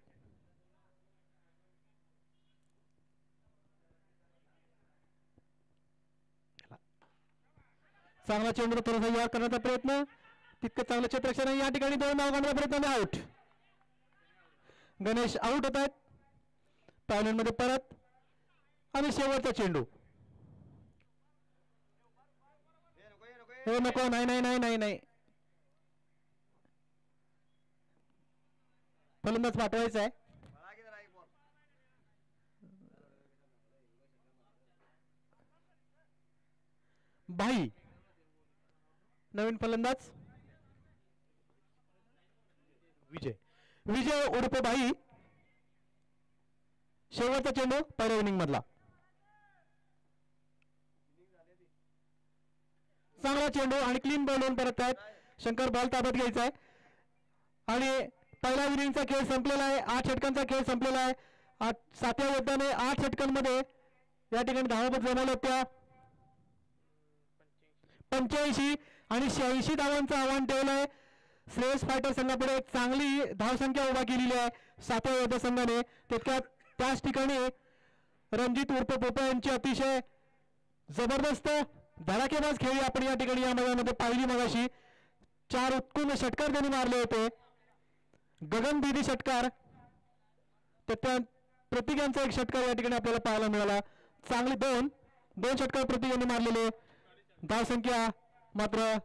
चांगला चेंडू थोडासा यार करण्याचा प्रयत्न, तितकं चांगलं क्षेत्ररक्षण या ठिकाणी. 2 धाव काढण्याचा प्रयत्न, आउट. गणेश आउट होत आहेत. पॅव्हलियन मध्ये परत आणि शेवटचा चेंडू. हे नको. नाही. फलंदाज पाठवायचा आहे. भाई नवीन फलंदाज विजय उर्फ भाई. शेवटचा चेंडू पहिल्या इनिंग मधला. चांगला चेंडू आणि क्लीन बॉल होऊन परत आहेत. शंकर बॉल ताब्यात घ्यायचा आहे आणि पहिल्या इनिंगचा खेळ संपलेला आहे. 8 षटकांचा खेळ संपलेला आहे. 7व्या योद्ध्याने 8 षटकांमध्ये या ठिकाणी धावा जमवल्या होत्या 85 आणि 86 धावांचं आव्हान ठेवलंय. श्रेयस फायटर संघापुढे एक चांगली धावसंख्या उभा केलेली आहे 7व्या योद्धा संघाने. त्याच ठिकाणी रणजित उर्फ पोपा यांची अतिशय जबरदस्त धडाकेबाज खेळी आपण या ठिकाणी या मैदानामध्ये पाहिली. मगाशी 4 उत्कृष्ट षटकार त्यांनी मारले होते. गगनभेदी षटकार. त्या प्रतीक यांचा एक षटकार या ठिकाणी आपल्याला पाहायला मिळाला. चांगले दोन षटकार प्रतीक यांनी मारलेले. धाव संख्या मात्र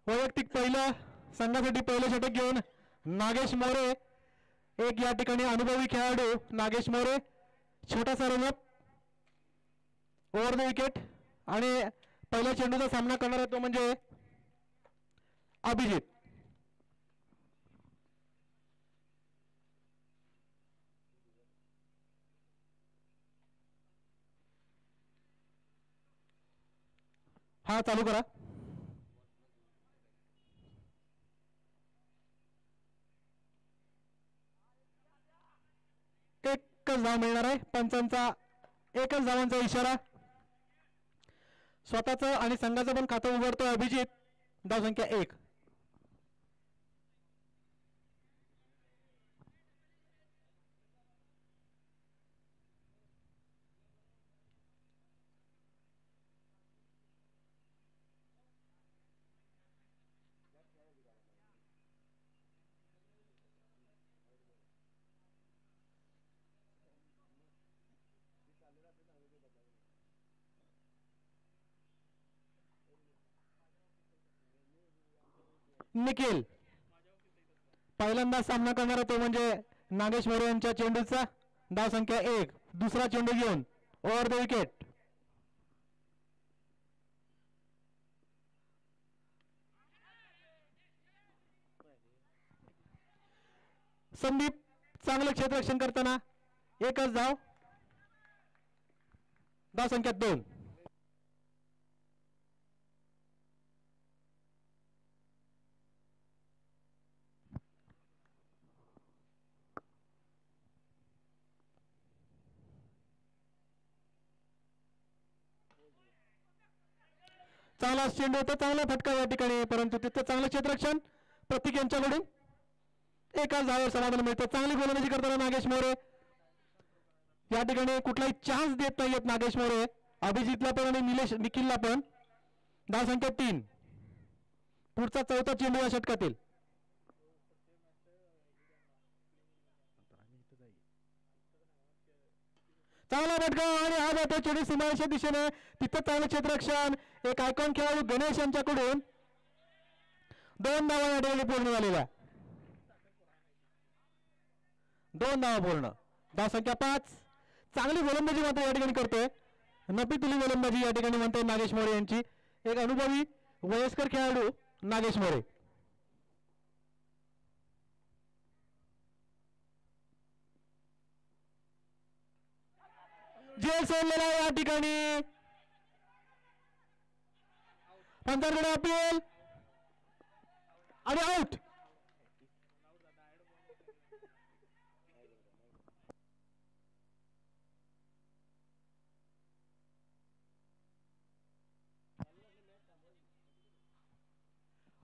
वैयक्तिक पहिलं संघासाठी पहिलं षटक घेऊन नागेश मोरे, एक या ठिकाणी अनुभवी खेळाडू नागेश मोरे, छोटासा रनअप ओव्हर द विकेट. आणि पहिल्या चेंडूचा सामना करणारा तो म्हणजे अभिजित. हा चालू करा. एकच धाव मिळणार आहे. पंचांचा एकच धावांचा इशारा. स्वतःचं आणि संघाचं पण खातं उघडतोय अभिजित. धाव संख्या 1. निखिल पहिल्यांदा सामना करणारा तो म्हणजे नागेश मोरे यांच्या चेंडूचा. धाव संख्या 1. दुसरा चेंडू घेऊन ओव्हर द विकेट. संदीप चांगलं क्षेत्ररक्षण करताना एकच धाव. धाव संख्या 2. चांगला चेंडू होता, चांगला फटका या ठिकाणी, परंतु तिथं चांगलं क्षेत्ररक्षण प्रतीक यांच्याकडून. एकाच धावावर समाधान मिळतं. चांगली गोलंदाजी करताना नागेश मोरे या ठिकाणी कुठलाही चान्स देत नाहीयेत नागेश मोरे. अभिजितला पण आणि निखिलला पण. धाव संख्या 3. पुढचा चौथा चेंडू या षटकातील. चांगला फटका आणि हा जातो चेंडू सीमारेषेच्या दिशेने. तिथं चांगलं क्षेत्ररक्षण. एक आयकॉन खेळाडू गणेश यांच्याकडून 2 धावा या ठिकाणी पूर्ण झालेल्या. 2 धावा पूर्ण. धाव संख्या 5. चांगली गोलंदाजी मात्र या ठिकाणी करतोय. नफीतुली गोलंदाजी या ठिकाणी म्हणते नागेश मोरे यांची. एक अनुभवी वयस्कर खेळाडू नागेश मोरे. जेल सोडलेला या ठिकाणी. पंचांकडे अपील आणि आउट.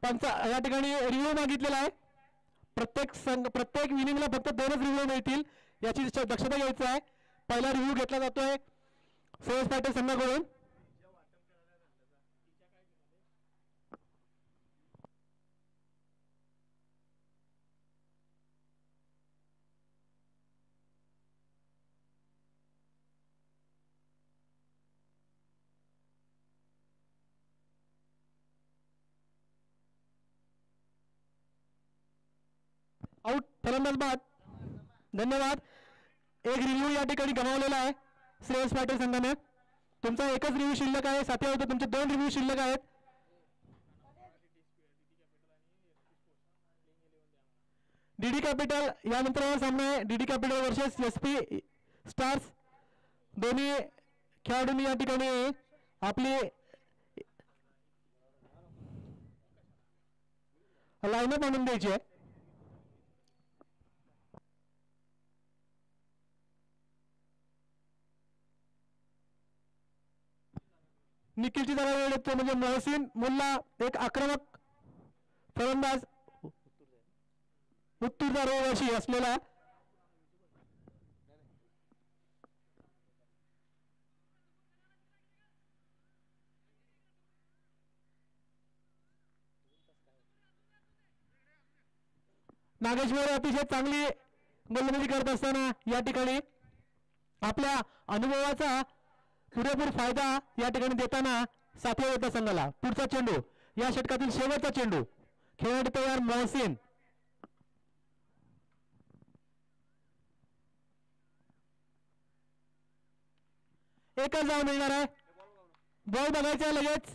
पंचा या ठिकाणी रिव्ह्यू मागितलेला आहे. प्रत्येक इनिंगला फक्त 2च रिव्ह्यू मिळतील याची दक्षता घ्यायची आहे. पहिला रिव्ह्यू घेतला जातोय श्रेयस पाटील संघाकडून. आउट. फलंदाज बाद. धन्यवाद. एक रिव्ह्यू या ठिकाणी गमावलेला आहे श्रेयस पाटील संघाने. तुमचा एकच रिव्ह्यू शिल्लक आहे. साथी होते तुमचे 2 रिव्ह्यू शिल्लक आहेत. डीडी कॅपिटल यानंतर सामना आहे. DD capital versus SP stars. दोन्ही खेळाडूंनी या ठिकाणी आपली लाईनअप आणून द्यायची आहे. निखिलची जरा वेळ येतो म्हणजे मोहसिन मुल्ला एक आक्रमक फलंदाज उत्तुरदार वर्षी असलेला. नागेश मोरे अतिशय चांगली गोलंदाजी करत असताना या ठिकाणी आपल्या अनुभवाचा पुरेपूर फायदा या ठिकाणी देताना साथी होता संघाला. पुढचा चेंडू या षटकातील शेवटचा चेंडू. खेळाडू तयार मोहसिन. एकच धाव मिळणार आहे. बॉल बघायचा लगेच.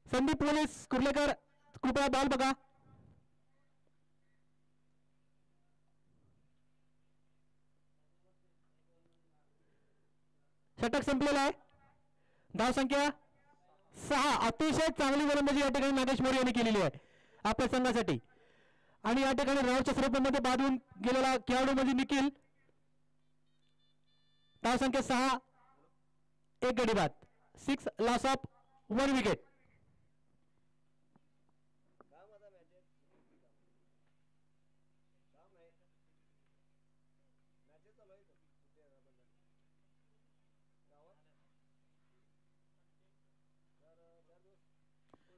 संदीप पोलीस कुर्लेकर कृपया बॉल बघा. षटक संपलेला आहे. धाव संख्या 6. अतिशय चांगली गोलंदाजी या ठिकाणी नागेश मोरे यांनी केलेली आहे आपल्या संघासाठी. आणि या ठिकाणी रनआउटच्या स्वरूपामध्ये बाधून गेलेला खेळाडू म्हणजे निखिल. धाव संख्या 6. एक गडी बाद. 6 लॉस ऑफ 1 विकेट.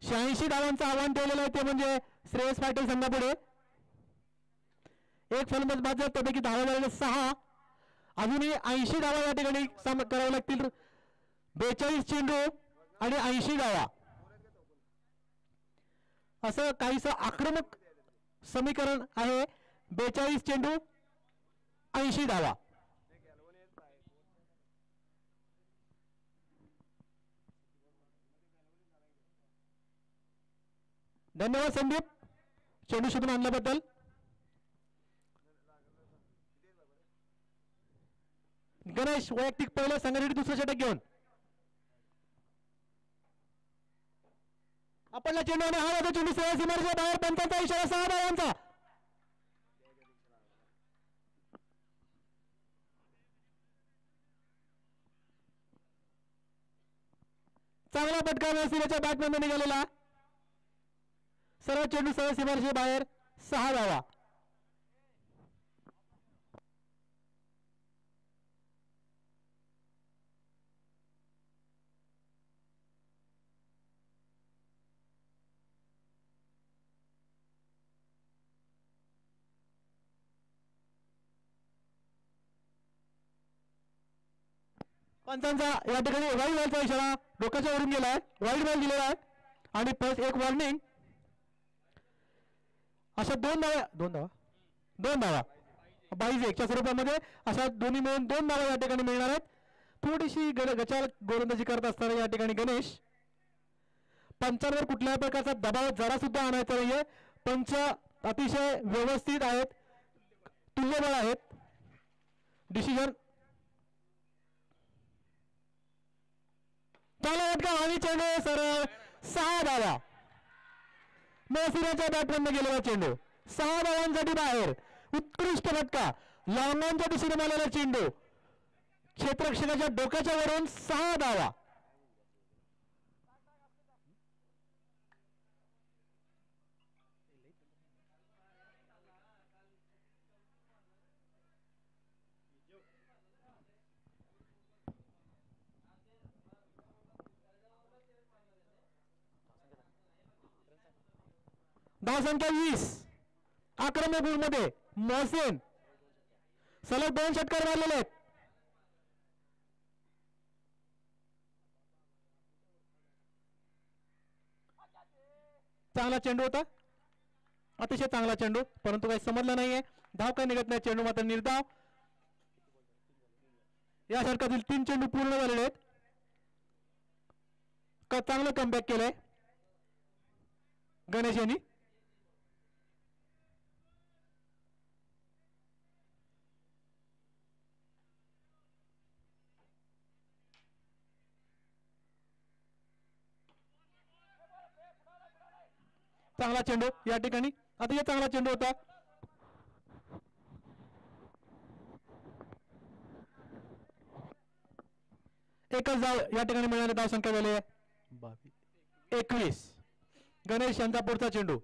शहाऐंशी धावांचं आव्हान ठेवलेलं आहे ते म्हणजे श्रेयस पाटील संघापुढे. एक फलंदाज बाद झाला त्यापैकी धावा झालेले 6. अजूनही 80 धावा या ठिकाणी कराव्या लागतील. 42 चेंडू आणि 80 धावा असं काहीसं आक्रमक समीकरण आहे. 42 चेंडू 80 धावा. धन्यवाद संदीप चेंडू शोधून आणल्याबद्दल. गणेश वैयक्तिक पहिलं संघासाठी दुसरं षटक घेऊन आपला चेंडू आणि हा होता चेंडू सहज सीमारेषेच्या बाहेर. पंचांचा इशारा 6 धावांचा. चांगला फटका नसिराच्या बॅटमॅनने निघालेला. सर्व चेंडू सहज सीमारेषेच्या बाहेर. 6 धावा. पंचांचा या ठिकाणी वाईड बॉलचा इशारा डोक्याच्या वरून गेलाय. वाईड बॉल दिलेला आहे आणि प्लस एक वॉर्निंग. अशा 2 धावा 22-1च्या स्वरूपामध्ये अशा दोन्ही मिळून 2 धावा या ठिकाणी मिळणार आहेत. थोडीशी गचाल गोलंदाजी करत असताना या ठिकाणी गणेश पंचांवर कुठल्याही प्रकारचा दबाव जरा सुद्धा आणायचा नाहीये. पंच अतिशय व्यवस्थित आहेत, तुल्यबळ आहेत. डिसिजन चांगला फटका आणि चेंडू सरळ 6 धावा. नसिराच्या बॅटमॅनने गेलेला चेंडू 6 धावांसाठी बाहेर. उत्कृष्ट फटका. लॉंगॉनच्या दिशेने मारलेला चेंडू क्षेत्ररक्षकाच्या डोक्याच्या वरून 6 धावा. धाव संख्या 20. आक्रमक मध्ये मोहसिन सलग 2 षटकार मारलेले आहेत. चांगला चेंडू होता, अतिशय चांगला चेंडू, परंतु काही समजलं नाहीये. धाव काही निघत नाही. चेंडू मात्र निर्धाव. या षटकातील 3 चेंडू पूर्ण झालेले आहेत. चांगलं कमबॅक केलंय गणेश यांनी. चांगला चेंडू या ठिकाणी, अतिशय चांगला चेंडू होता. एकच धाव या ठिकाणी मिळणारी धाव संख्या झाली आहे 21. गणेश यांचा पुढचा चेंडू.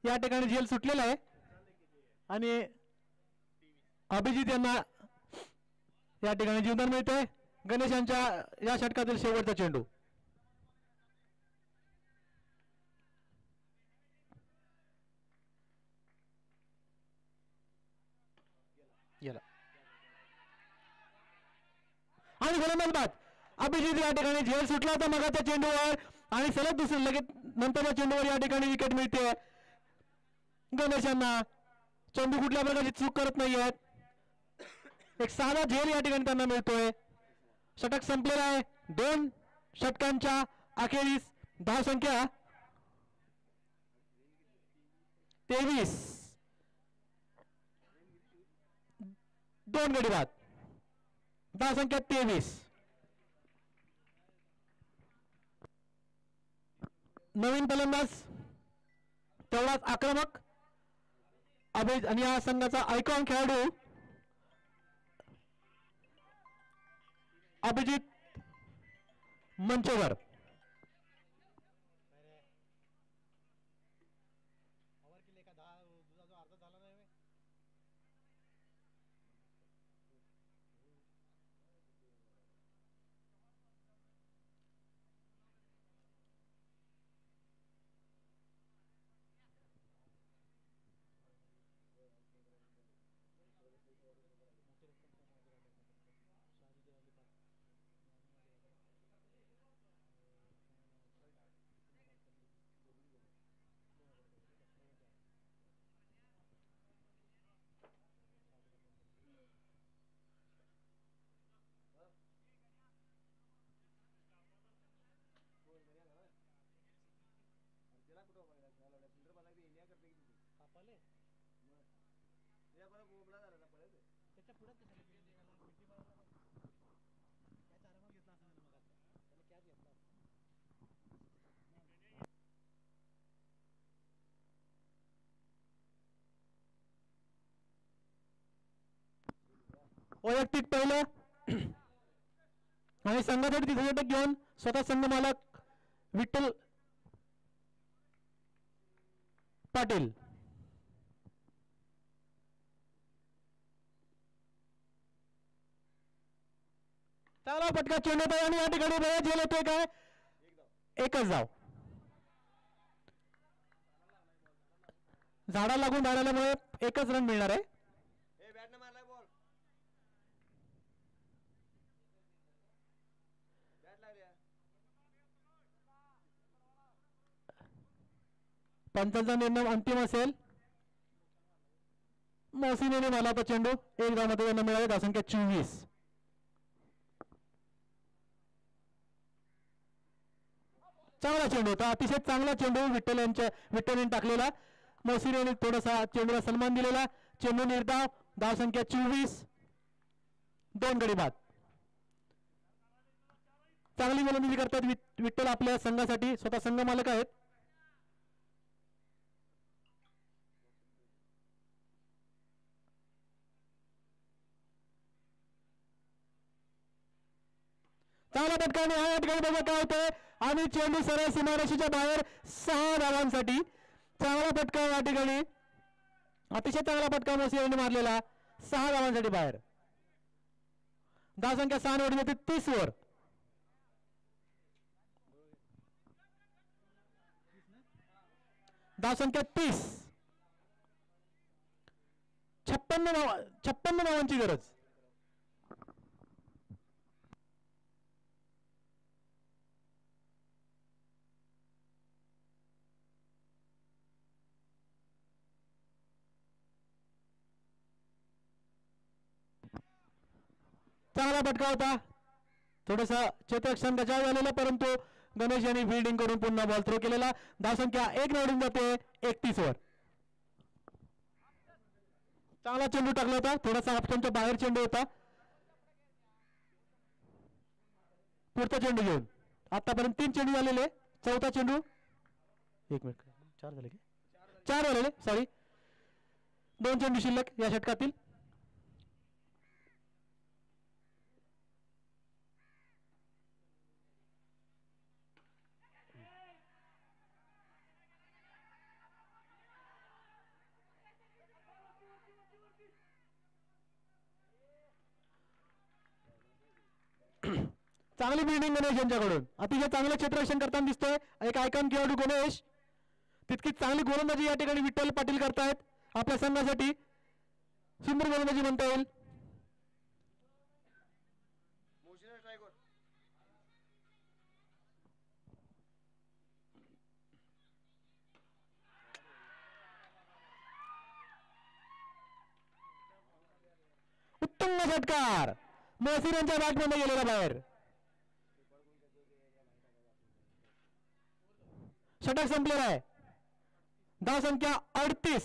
या ठिकाणी झेल सुटलेला आहे आणि अभिजित यांना या ठिकाणी जीवदान मिळते. गणेश यांच्या या षटकातील शेवटचा चेंडू. गेला आणि गोलंदाज बाद. अभिजित या ठिकाणी झेल सुटला होता मगाच्या चेंडूवर आणि सलग दुसरे लगेच नंतरच्या चेंडूवर या ठिकाणी विकेट मिळते गणेश यांना. चेंडू कुठल्या प्रकारची चूक करत नाहीयेत. एक साधा झेल या ठिकाणी त्यांना मिळतोय. षटक संपलेला आहे. 2 षटकांच्या अखेरीस धाव संख्या 23. 2 गडी बाद. धाव संख्या 23. नवीन फलंदाज तेवढाच आक्रमक आणि या संघाचा आयकॉन खेळाडू अभिजित मंचेवर. वैयक्तिक पहिलं आणि संघासाठी तिथे षटक घेऊन स्वतः संघ मालक विठ्ठल पाटील. चांगला पटका चेंडू होता आणि या ठिकाणी बऱ्याच झेल होतोय काय. एकच धाव. झाडा लागून धाडाल्यामुळे एकच रन मिळणार आहे. पंचांचा निर्णय अंतिम असेल. मोसिनेने मला होता चेंडू. एक धावामध्ये त्यांना मिळाले. धावसंख्या 24. चांगला चेंडू होता. अतिशय चांगला चेंडू विठ्ठल टाकलेला. मोसिनेने थोडासा चेंडूला सन्मान दिलेला. चेंडू निर्धाव. धावसंख्या 24. 2 गडी बाद. चांगली गोलंदाजी करतात विठ्ठल आपल्या संघासाठी. स्वतः संघ मालक आहेत. चांगला फटका आणि या ठिकाणी बघा काय होतंय आणि चेंडू सरळ सीमारेषेच्या बाहेर 6 धावांसाठी. चांगला फटका या ठिकाणी. अतिशय चांगला फटका मोसिनेने मारलेला. 6 धावांसाठी बाहेर. धावसंख्या 6 वर येते 30 वर. धावसंख्या 30. 56 धावांची गरज. चांगला फटका होता. थोडासा क्षेत्ररक्षण गजाव झालेला परंतु गणेश यांनी फिल्डिंग करून पुन्हा बॉल थ्रो केलेला. धावसंख्या 1 निवडून जाते 31 वर. चांगला चेंडू टाकला होता. थोडासा ऑप्शनच्या बाहेर चेंडू होता. पुढचा चेंडू घेऊन आतापर्यंत 3 चेंडू झालेले. चौथा चेंडू. 1 मिनिट 4 झाले की 4 झालेले सॉरी. 2 चेंडू शिल्लक या षटकातील. चांगली बिल्डिंग गणेश यांच्याकडून अतिशय चांगलं क्षेत्ररक्षण करताना दिसतोय. एक आयकॉन खेळाडू गणेश. तितकीच चांगली गोलंदाजी या ठिकाणी विठ्ठल पाटील करतायत आपल्या संघासाठी. सुंदर गोलंदाजी म्हणता येईल. उत्तम षटकार मोहसिन यांच्या बॅटमध्ये गेलेला बाहेर. षटक संपलेला आहे. धाव संख्या 38.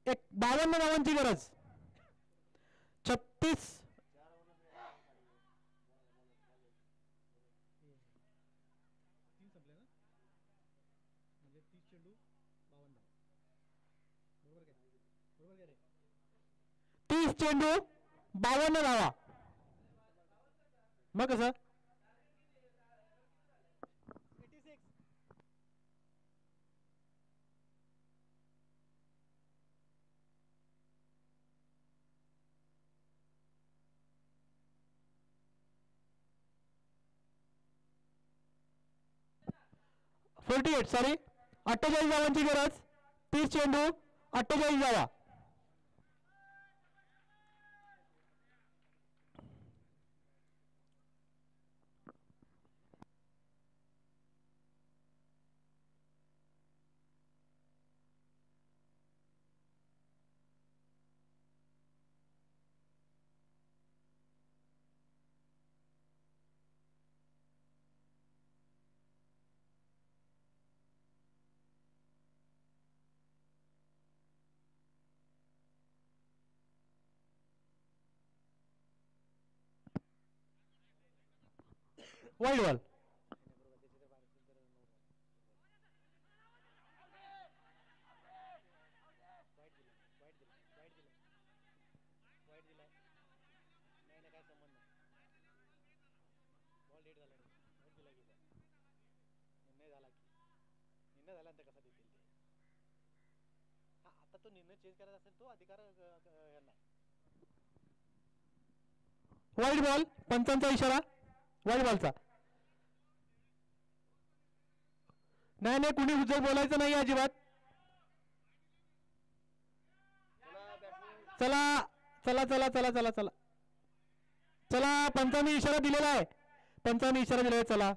52 धावांची गरज. 36 30 चेंडू 52 धावा. मग कसं 48 सॉरी 48 धावांची गरज. 30 चेंडू 48 धावा. Wide ball. आता तो निर्णय चेंज करायचा असेल तो अधिकार यांना. Wide ball. पंचांचा इशारा वाईड बॉलचा. नाही नाही कुणी उजळ बोलायचं नाही अजिबात. चला चला चला चला चला चला चला. पंचांनी इशारा दिलेला आहे. पंचांनी इशारा दिलेला आहे. चला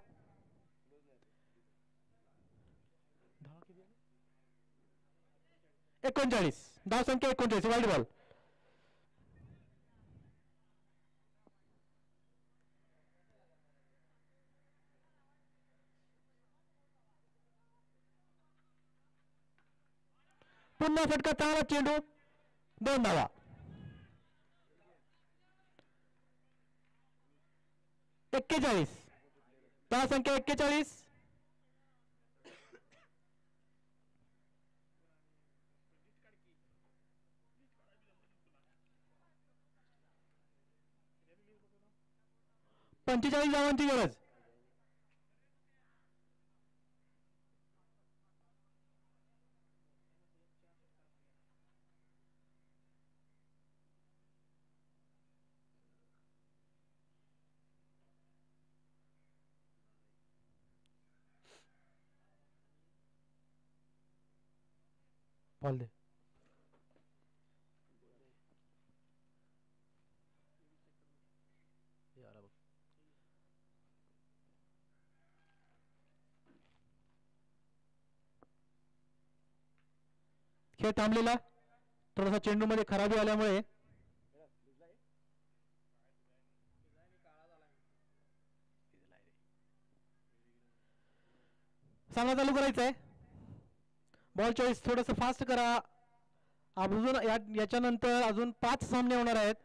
39 धाव संख्या 39 वाईड बॉल. पुन्हा फटका चांगला चेंडू 2 धावा. धाव संख्या 41. पंचेचाळीस धावांची गरज. बॉल दे. खेळ थांबलेला. थोडासा चेंडू मध्ये खराबी आल्यामुळे सामना चालू करायचा आहे. बॉल चॉईस थोडंसं फास्ट करा. अजून याच्यानंतर अजून 5 सामने होणार आहेत.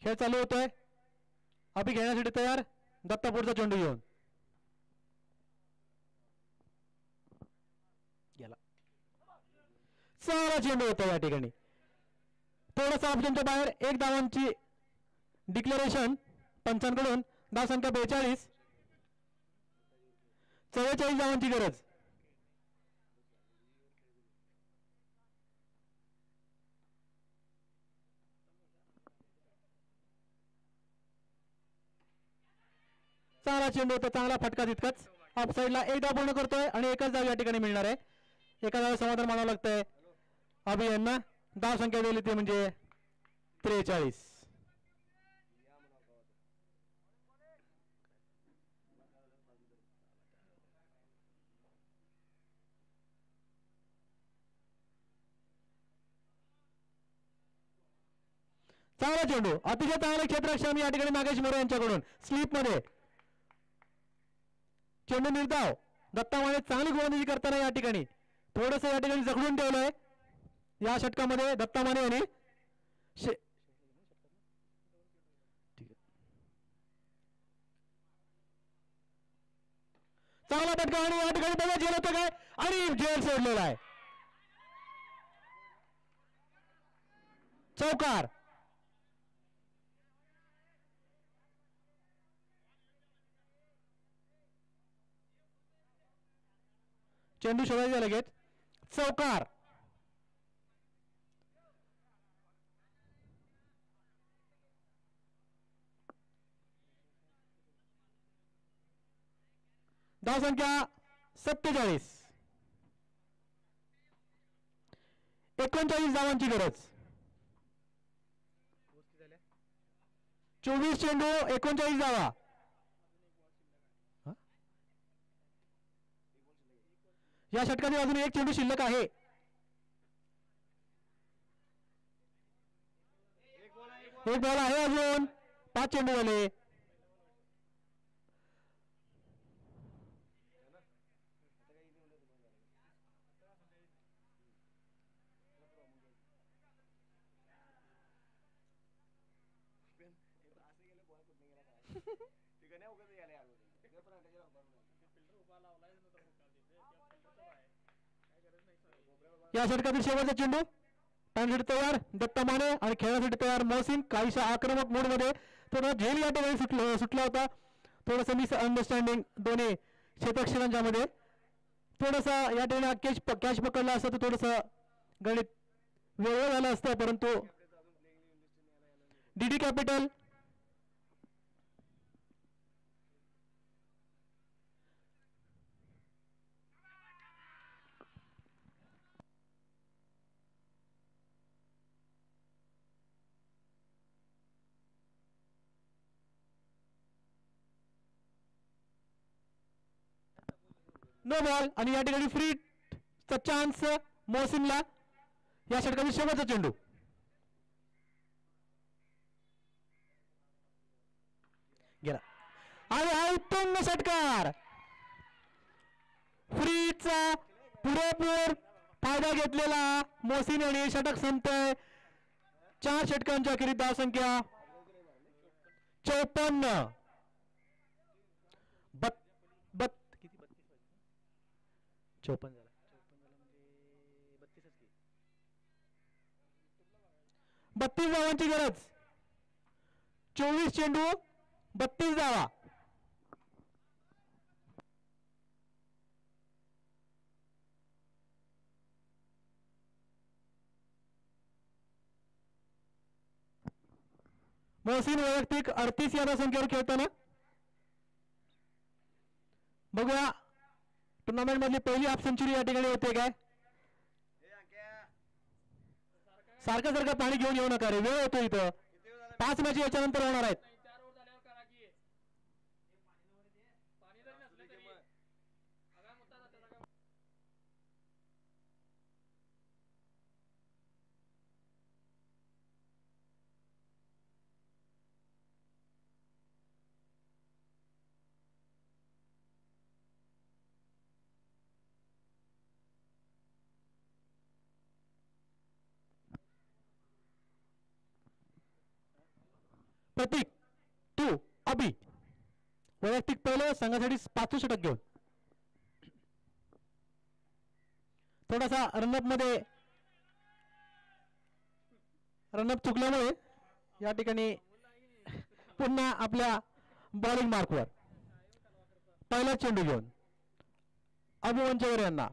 खेळ चालू होतोय. अभि घेण्यासाठी तयार. दत्तापूरचा चेंडू घेऊन गेला. सारा चेंडू होता या ठिकाणी. थोडासा ऑप्शनच्या बाहेर. 1 धावांची डिक्लेरेशन पंचांकडून. धाव संख्या 42. 44 धावांची गरज. चांगला चेंडू होता, चांगला फटका तितकाच. ऑफ साईडला एक धाव पूर्ण करतोय आणि एकच धाव या ठिकाणी मिळणार आहे. एका धाव समाधान मानावं लागतंय अभि यांना. धाव संख्या दिली ते म्हणजे 43. चांगला चेंडू, अतिशय चांगले क्षेत्ररक्षण या ठिकाणी नागेश मोरे यांच्याकडून. स्लीप मध्ये चेंडू निर्धाव. दत्ता माने चांगली गोलंदाजी करताना या ठिकाणी थोडस या ठिकाणी जखडून ठेवलंय या षटकामध्ये दत्ता माने यांनी. चांगला फटका आणि या ठिकाणी बघा झेल होतं काय आणि झेल सोडलेला आहे. चौकार. चेंडू शोधायचा लगेच. चौकार. धाव संख्या 47. 39 धावांची गरज. 24 चेंडू 39 धावा. या षटकाने अजून एक चेंडू शिल्लक आहे. एक बॉल आहे अजून. 5 चेंडू झाले. या षटकातील शेवटचा चेंडू. टाइमसाठी तयार दत्ता माने आणि खेळण्यासाठी तयार मोहसिन. काहीशा आक्रमक मोड मध्ये थोडा झेल या ठिकाणी सुटला होता. थोडस मिस अंडरस्टँडिंग दोन्ही क्षेत्ररक्षकांच्या मध्ये. थोडस या ठिकाणी कॅच पकडला असतं तर थोडस गणित वेगळं झालं असतं, परंतु डीडी कॅपिटल नो बॉल आणि या ठिकाणी फ्री चा चान्स मोहसिनला. या षटकातील शेवटचा चेंडू. गेला आणि हा उत्तम षटकार. फ्रीचा पुरेपूर फायदा घेतलेला मोहसिन यांनी षटक संपतोय. 4 षटकांच्या अखेरीत धाव संख्या 54. 54 झाला. 32 धावांची गरज. 24 चेंडू 32 धावा. मोहसिन वैयक्तिक 38 या संख्येवर खेळताना. बघूया टुर्नामेंट मधली पहिली हाफ सेंचुरी या ठिकाणी होते काय. सारखं सारखं पाणी घेऊन येऊ नका रे, वेळ होतो इथं. 5 मॅच याच्यानंतर होणार आहेत. प्रतीक 2 अभि वैयक्तिक पहिलं संघासाठी 5 षटक घेऊन. थोडासा रनअप मध्ये रनअप चुकल्यामुळे या ठिकाणी पुन्हा आपल्या बॉलिंग मार्कवर पहिला चेंडू घेऊन अबू मंचेवर यांना.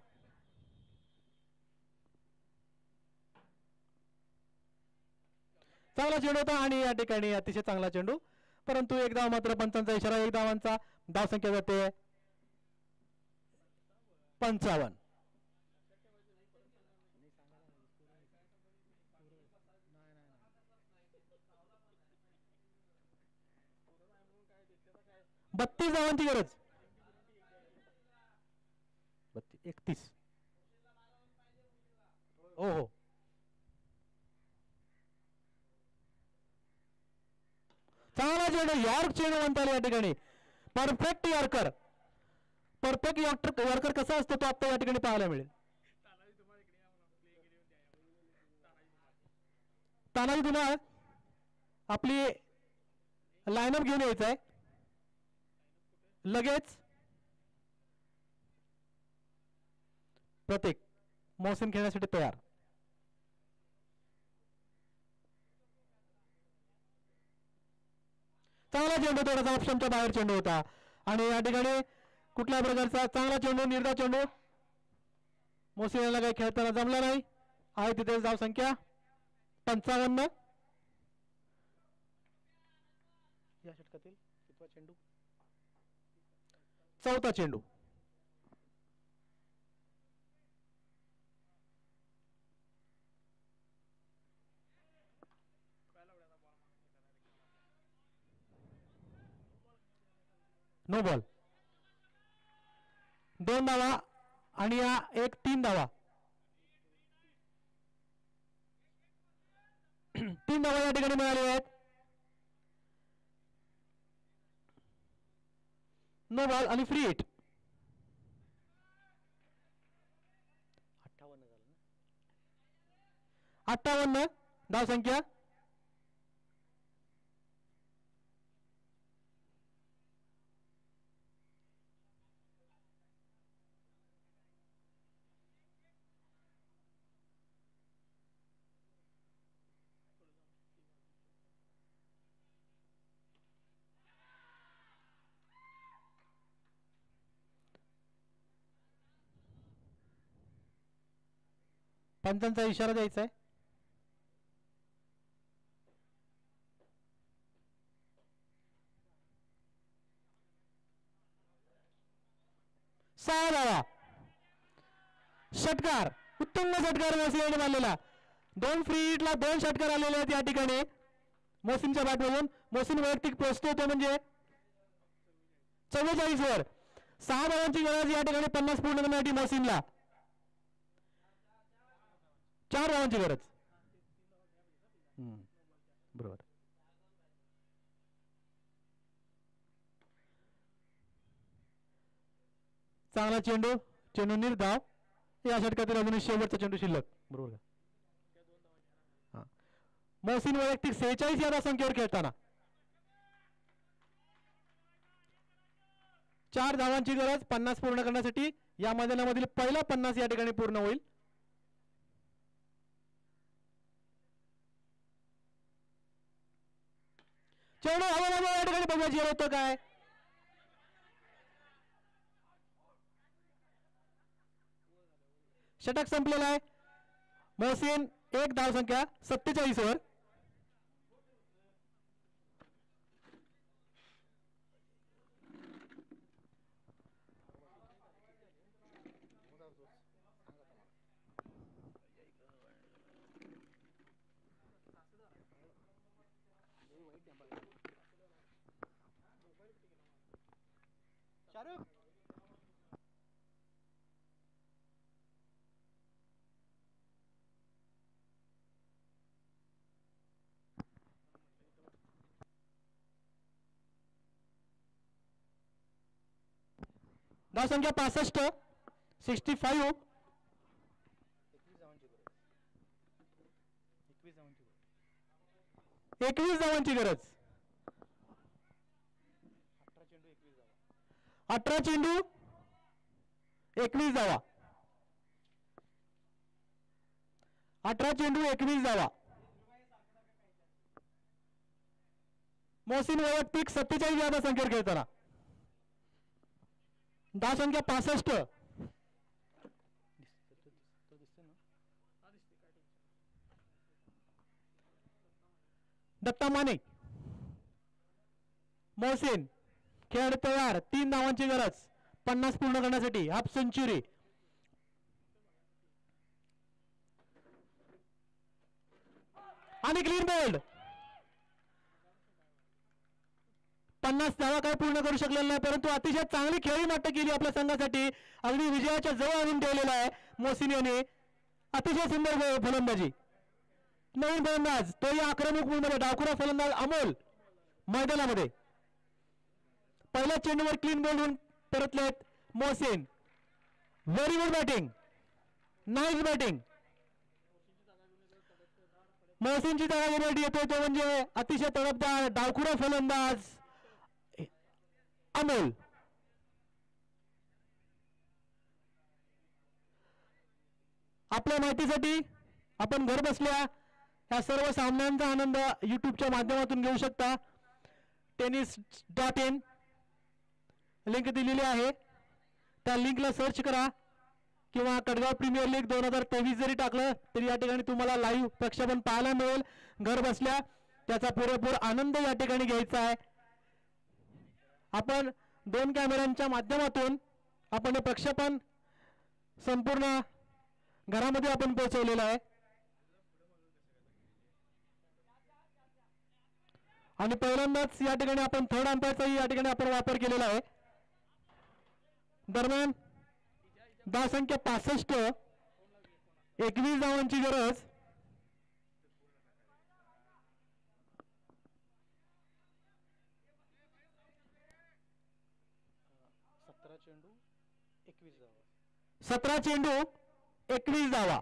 चांगला चेंडू होता आणि या ठिकाणी अतिशय चांगला चेंडू, परंतु एक धाव मात्र पंचांचा इशारा. एक धावांचा धावसंख्या जाते 55. बत्तीस धावांची गरज. 31. हो हो चांगला चेंडू, यॉर्क चेंडू म्हणता आला या ठिकाणी. Perfect yorker. परफेक्ट यॉर्कर कसा असतो तो आता या ठिकाणी पाहायला मिळेल. तानाजी धुमाळ आपली लाईनअप घेऊन यायचं आहे लगेच. प्रतीक मोहसिन खेळण्यासाठी तयार. चांगला चेंडू, थोडासा ऑप्शनच्या बाहेर चेंडू होता आणि या ठिकाणी कुठल्या प्रकारचा चांगला चेंडू, निर्धाव चेंडू. मोहसिन याला काही खेळताना जमला नाही. आहे तिथे धाव संख्या 55. या षटकातील कितवा चेंडू? चौथा चेंडू. No ball. 2 धावा आणि या 3 धावा. 3 धावा या ठिकाणी मिळालेल्या आहेत. नो बॉल आणि फ्री हिट. 58 झालं ना. 58 धाव संख्या. पंचांचा इशारा द्यायचा आहे. सहा धावा. षटकार, उत्तुंग षटकार मोहसिन मारलेला. 2 फ्री हिटला 2 षटकार आलेले आहेत या ठिकाणी मोहसिनच्या बॅटमधून. मोहसिन वैयक्तिक पोहोचतो म्हणजे 44 वर. 6 धावांची गरज या ठिकाणी 50 पूर्ण करण्यासाठी मोहसिनला. 4 धावांची गरज. बरोबर. चांगला चेंडू, चेंडू निर्धाव. या षटकातील अजून शेवटचा चेंडू शिल्लक. बरोबर का? मोहसिन वैयक्तिक 46 या धावसंख्येवर खेळताना 4 धावांची गरज 50 पूर्ण करण्यासाठी. या मैदानामधील पहिला 50 या ठिकाणी पूर्ण होईल. चेंडू हवा या ठिकाणी बघायची होतं काय. षटक संपलेला आहे. मोहसिन 1 धावसंख्या 47 वर. शाहरुख धाव संख्या 65. 65. 21 धावांची गरज. 18 चेंडू 21 धावा. 18 चेंडू 21 धावा. मोहसिन वैयक्तिक 47 यादा संख्येवर खेळताना. धाव संख्या 65. दत्ता माने. मोहसिन खेळ तयार. 3 धावांची गरज 50 पूर्ण करण्यासाठी. Half century. आणि क्लीन बोल्ड. 50 धावा काय पूर्ण करू शकलेला नाही, परंतु अतिशय चांगली खेळी नाट्य केली आपल्या संघासाठी. अगदी विजयाच्या जवळ आणून ठेवलेला आहे मोहसिन याने. अतिशय सुंदर फलंदाजी. नवीन फलंदाज तोही आक्रमक मध्ये डावखुरा फलंदाज अमोल मैदानामध्ये. पहिल्या चेंडूवर क्लीन बोल्ड होऊन परतलेत Mohsin. Very good batting. Nice batting. मोहसिनची जागा घेण्यासाठी येतोय तो म्हणजे अतिशय तडफदार डावखुरा फलंदाज अमोल. आपल्या माहितीसाठी आपण घर बसल्या या सर्व सामन्यांचा आनंद युट्यूबच्या माध्यमातून घेऊ शकता. tennis.in लिंक दिलेली आहे. त्या लिंकला सर्च करा किंवा कडगाव प्रीमियर लीग 2023 जरी टाकलं तरी या ठिकाणी तुम्हाला लाईव्ह प्रक्षेपण पाहायला मिळेल घर बसल्या. त्याचा पुरेपूर आनंद या ठिकाणी घ्यायचा आहे. आपण 2 कॅमेऱ्यांच्या माध्यमातून आपण हे प्रक्षेपण संपूर्ण घरामध्ये आपण पोहोचवलेलं आहे. आणि पहिल्यांदाच या ठिकाणी आपण थर्ड अंपायरचाही या ठिकाणी आपण वापर केलेला आहे. दरम्यान धाव संख्या 65. 21 धावांची गरज. चेंडू 21 धावा. 17 चेंडू 21 धावा.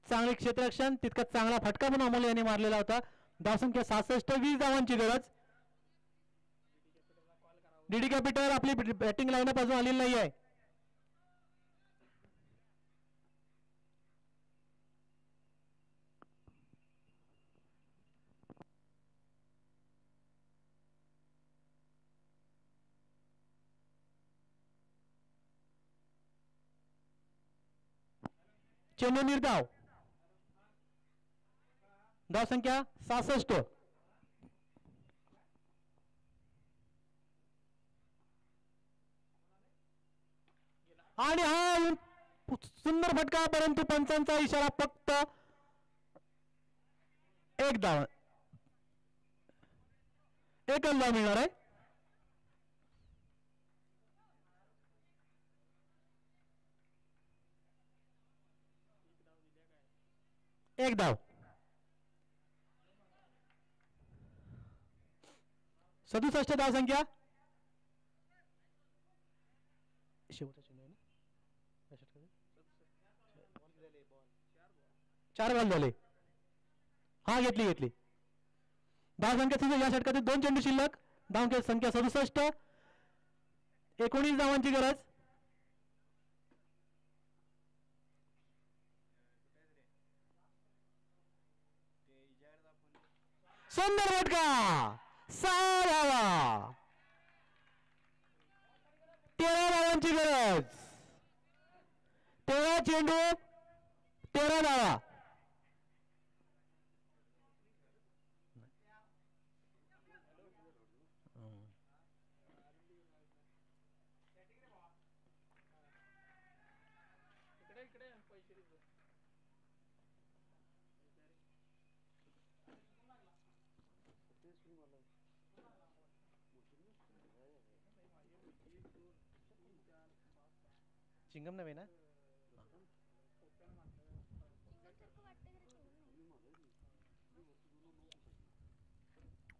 चांगले क्षेत्ररक्षण, तितका चांगला फटका पण अमोल यांनी मारलेला होता. धावसंख्या 66. 20 धावांची गरज. डीडी कॅपिटल आपली बॅटिंग लाईनअप अजून आलेली नाही आहे. चेंडू निर्धाव. धाव संख्या 66. आणि हा सुंदर फटका, परंतु पंचांचा इशारा फक्त 1 धाव. 1 धाव मिळणार आहे. एक धाव. 67 धाव संख्या. शेवटचा चेंडू आहे ना. 4 बॉल झाले. हा घेतली. धाव संख्या या षटकातील 2 चेंडू शिल्लक. धाव संख्या 67. 19 धावांची गरज. सुंदर फटका. 6 धावा. 13 धावांची गरज. 13 चेंडू 13 धावा. चिंगम नव्हे ना.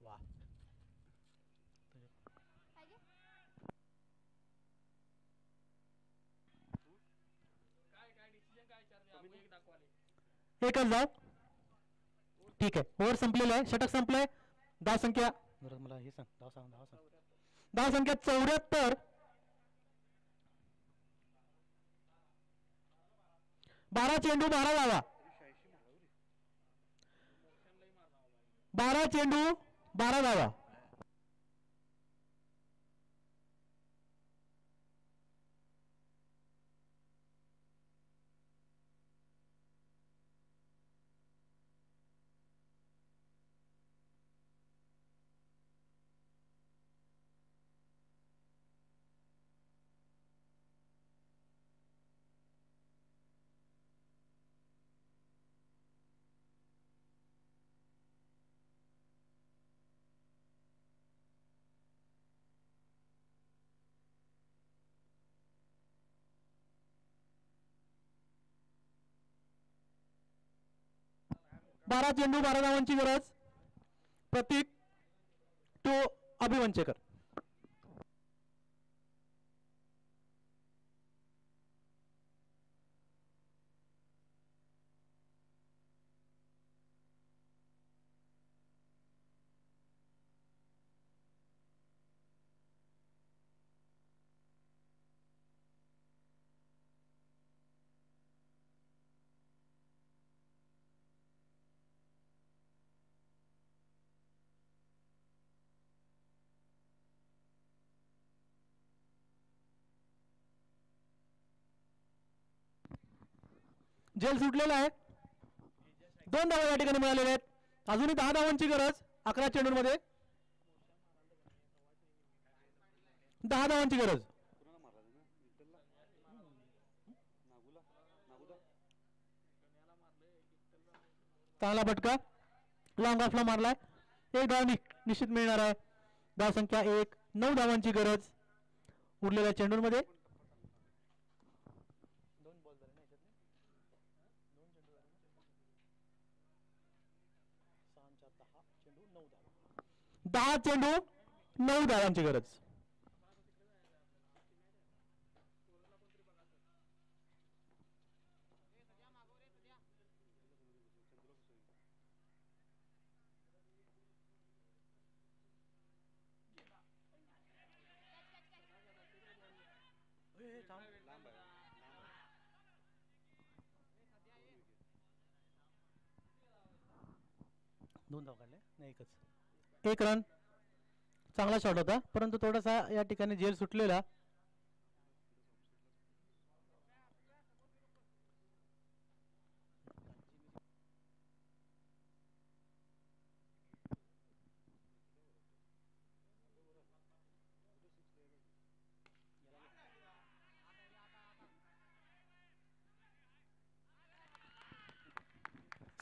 वा. एकच धाव. ठीक आहे. ओव्हर संपलेलं आहे. षटक संपलंय. धाव संख्या जरा मला हे सांग, धाव सांग, धाव सांग. धाव संख्या 74. 12 चेंडू 12 धावा. 12 चेंडू 12 धावा. बारा चेंडू 12 धावांची गरज. प्रतीक टू अभिवंचेकर. जेल सुटलेला आहे. 2 धावा या ठिकाणी मिळालेल्या आहेत. अजूनही 10 धावांची गरज 11 चेंडूंमध्ये. 10 धावांची गरज. चांगला फटका लॉंग ऑफला मारलाय. 1 धाव निश्चित मिळणार आहे. धाव संख्या 1. 9 धावांची गरज उरलेल्या चेंडूंमध्ये. 10 चेंडू 9 धावांची गरज. दोन धाव काढले नाही, एकच. 1 रन. चांगला शॉट होता परंतु थोडासा या ठिकाणी जेल सुटलेला.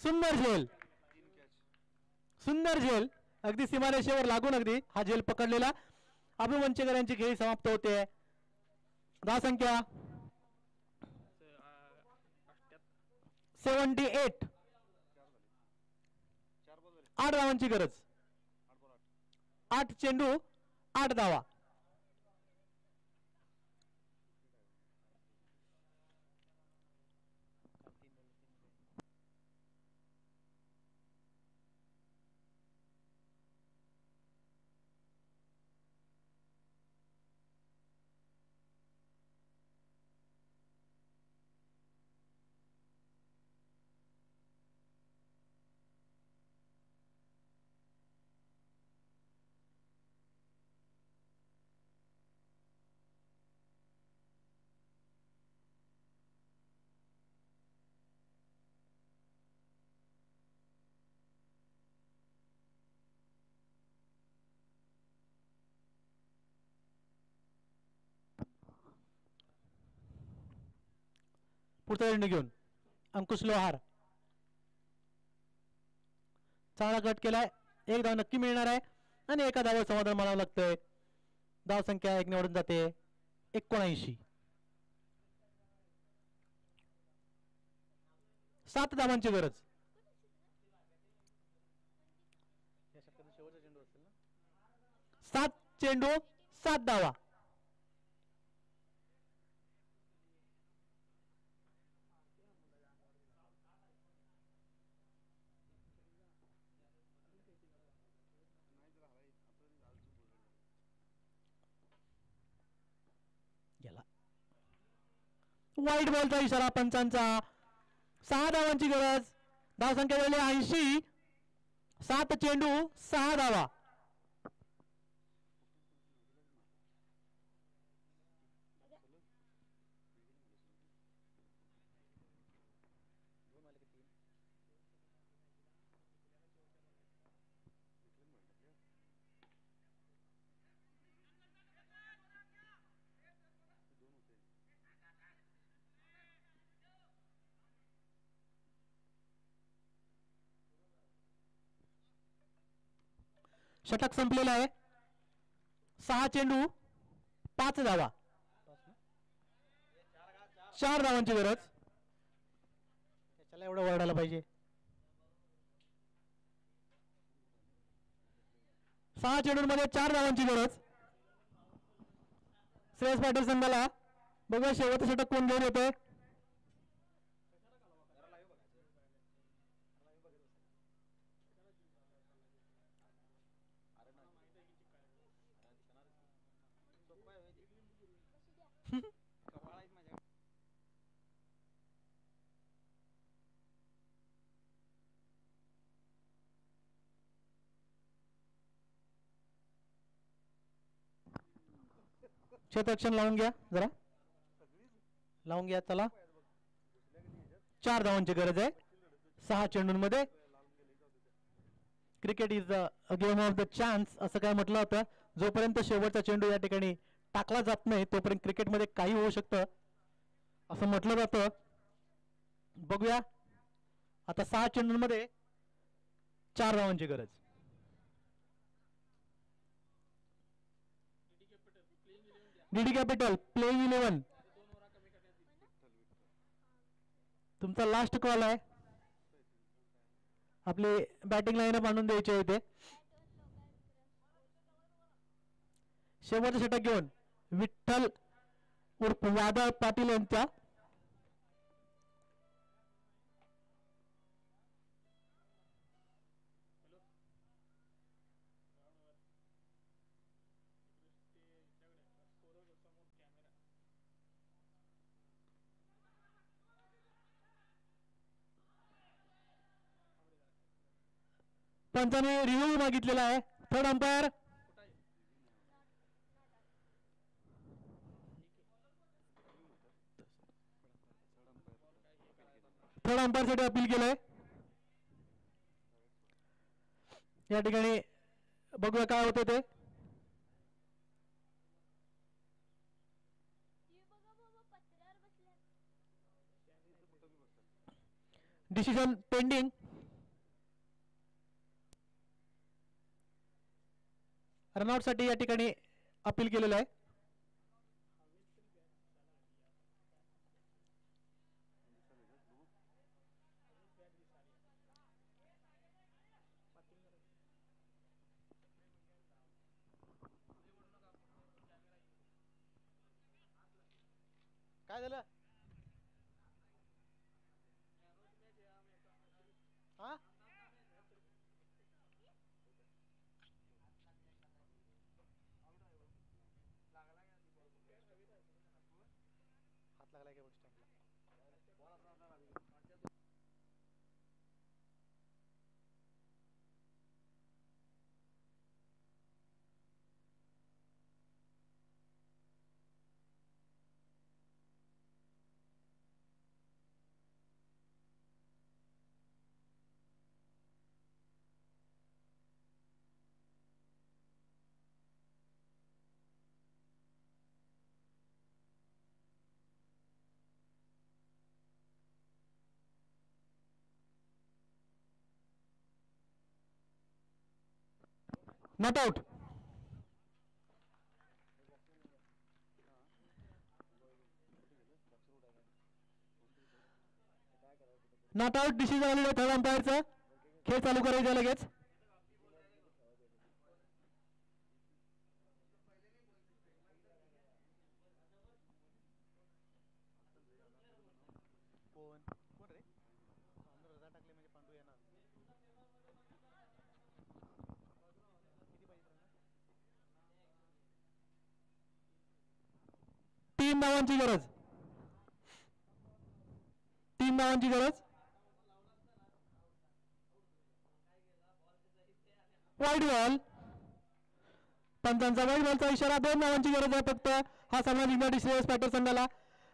सुंदर झेल. सुंदर झेल अगदी सीमारेषेवर लागून अगदी हा झेल पकडलेला. अभिवंचेकर यांची खेळी समाप्त होते. धाव संख्या 78. 8 धावांची गरज. 8 चेंडू 8 धावा. पुढचा चेंडू घेऊन अंकुश लोहार. चांगला कट केलाय. 1 धाव नक्की मिळणार आहे आणि एका धावावर समाधान मानावं लागतंय. धाव संख्या 1 निवडून जाते. 79. 7 धावांची गरज. या षटकाचा शेवटचा चेंडू असेल ना. 7 चेंडू 7 धावा. वाईट बॉलचा इशारा पंचांचा. 6 धावांची गरज. धावसंख्या झाली 80. 7 चेंडू 6 धावा. षटक संपलेलं आहे. 6 चेंडू 5 धावा. 4 धावांची गरज. त्याला एवढं ओरडायला पाहिजे. 6 चेंडूंमध्ये 4 धावांची गरज. श्रेयस पाटील संघाला. बघूया शेवटचं षटक कोण घेऊन येतोय. क्षेत्ररक्षण लावून घ्या जरा. लावून घ्या. चला 4 धावांची गरज आहे 6 चेंडूंमध्ये. Cricket is a game of the chance असं काय म्हटलं होतं. जोपर्यंत शेवटचा चेंडू या ठिकाणी टाकला जात नाही तोपर्यंत क्रिकेटमध्ये काही होऊ शकतं असं म्हटलं जातं. बघूया आता 6 चेंडूंमध्ये 4 धावांची गरज. DD capital playing 11. तुमचा लास्ट कॉल आहे. आपली बॅटिंग लाईनअप आणून द्यायची होते. शेवटचं षटक घेऊन विठ्ठल उर्फ वादळ पाटील यांच्या. पंचाने रिव्ह्यू मागितलेला आहे. थर्ड अंपायर साठी अपील केलंय. या ठिकाणी बघूया काय होते ते. Decision pending. रनआउट साठी या ठिकाणी अपील केलेलं आहे. काय झालं. हा हात लागला की not out. Not out decision आलेलं आहे थर्ड अंपायरचं. खेळ चालू करायचं लगेच. तीन धावांची गरज. 3 धावांची गरज. Wide ball. पंचांचा वाईड बॉलचा इशारा. 2 धावांची गरज आहे फक्त. हा सामना जिंकण्यासाठी श्रेयस पॅटर संघाला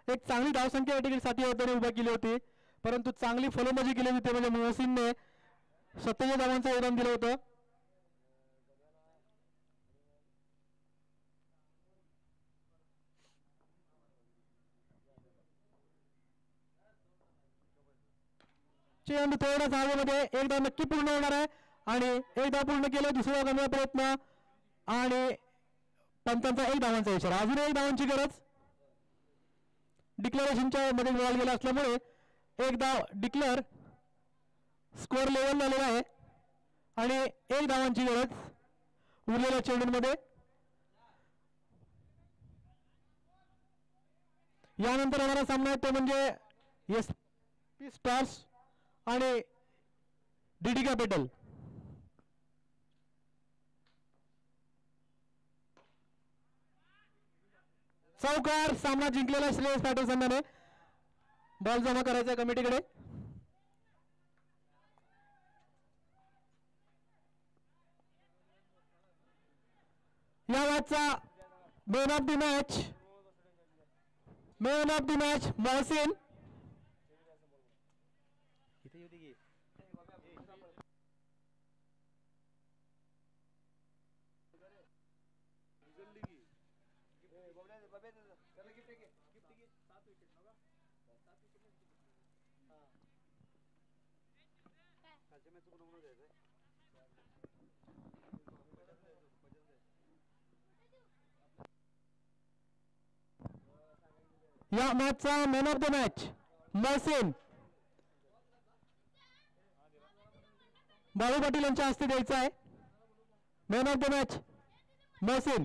एक चांगली धावसंख्या या ठिकाणी साठी होत्याने उभा केली होती, परंतु चांगली फलंदाजी केली होती म्हणजे मोहसिनने 27 धावांचं योगदान दिलं होतं. चेंडू थोडाच हवेमध्ये. एक धाव नक्की पूर्ण होणार आहे आणि एक धाव पूर्ण केलं. दुसरा गमला प्रयत्न आणि पंचांचा 1 धावांचा इशारा. अजून 1 धावांची गरज. डिक्लेरेशनच्या मध्ये बॉल गेला असल्यामुळे 1 धाव डिक्लेअर. स्कोअर लेवल झालेला आहे आणि 1 धावांची गरज उरलेल्या चेंडूंमध्ये. यानंतर येणारा सामना आहे तो म्हणजे SP स्टार्स आणि DD कॅपिटल. चौकार. सामना जिंकलेला श्रेयस पॅटर संघाने. बॉल जमा करायचा कमिटीकडे. या मॅचचा man of the match Mohsin. इथे येऊ दे की. या मॅचचा man of the match Mohsin. Balu Patil यांच्या हस्ते द्यायचा आहे. Man of the match Mohsin.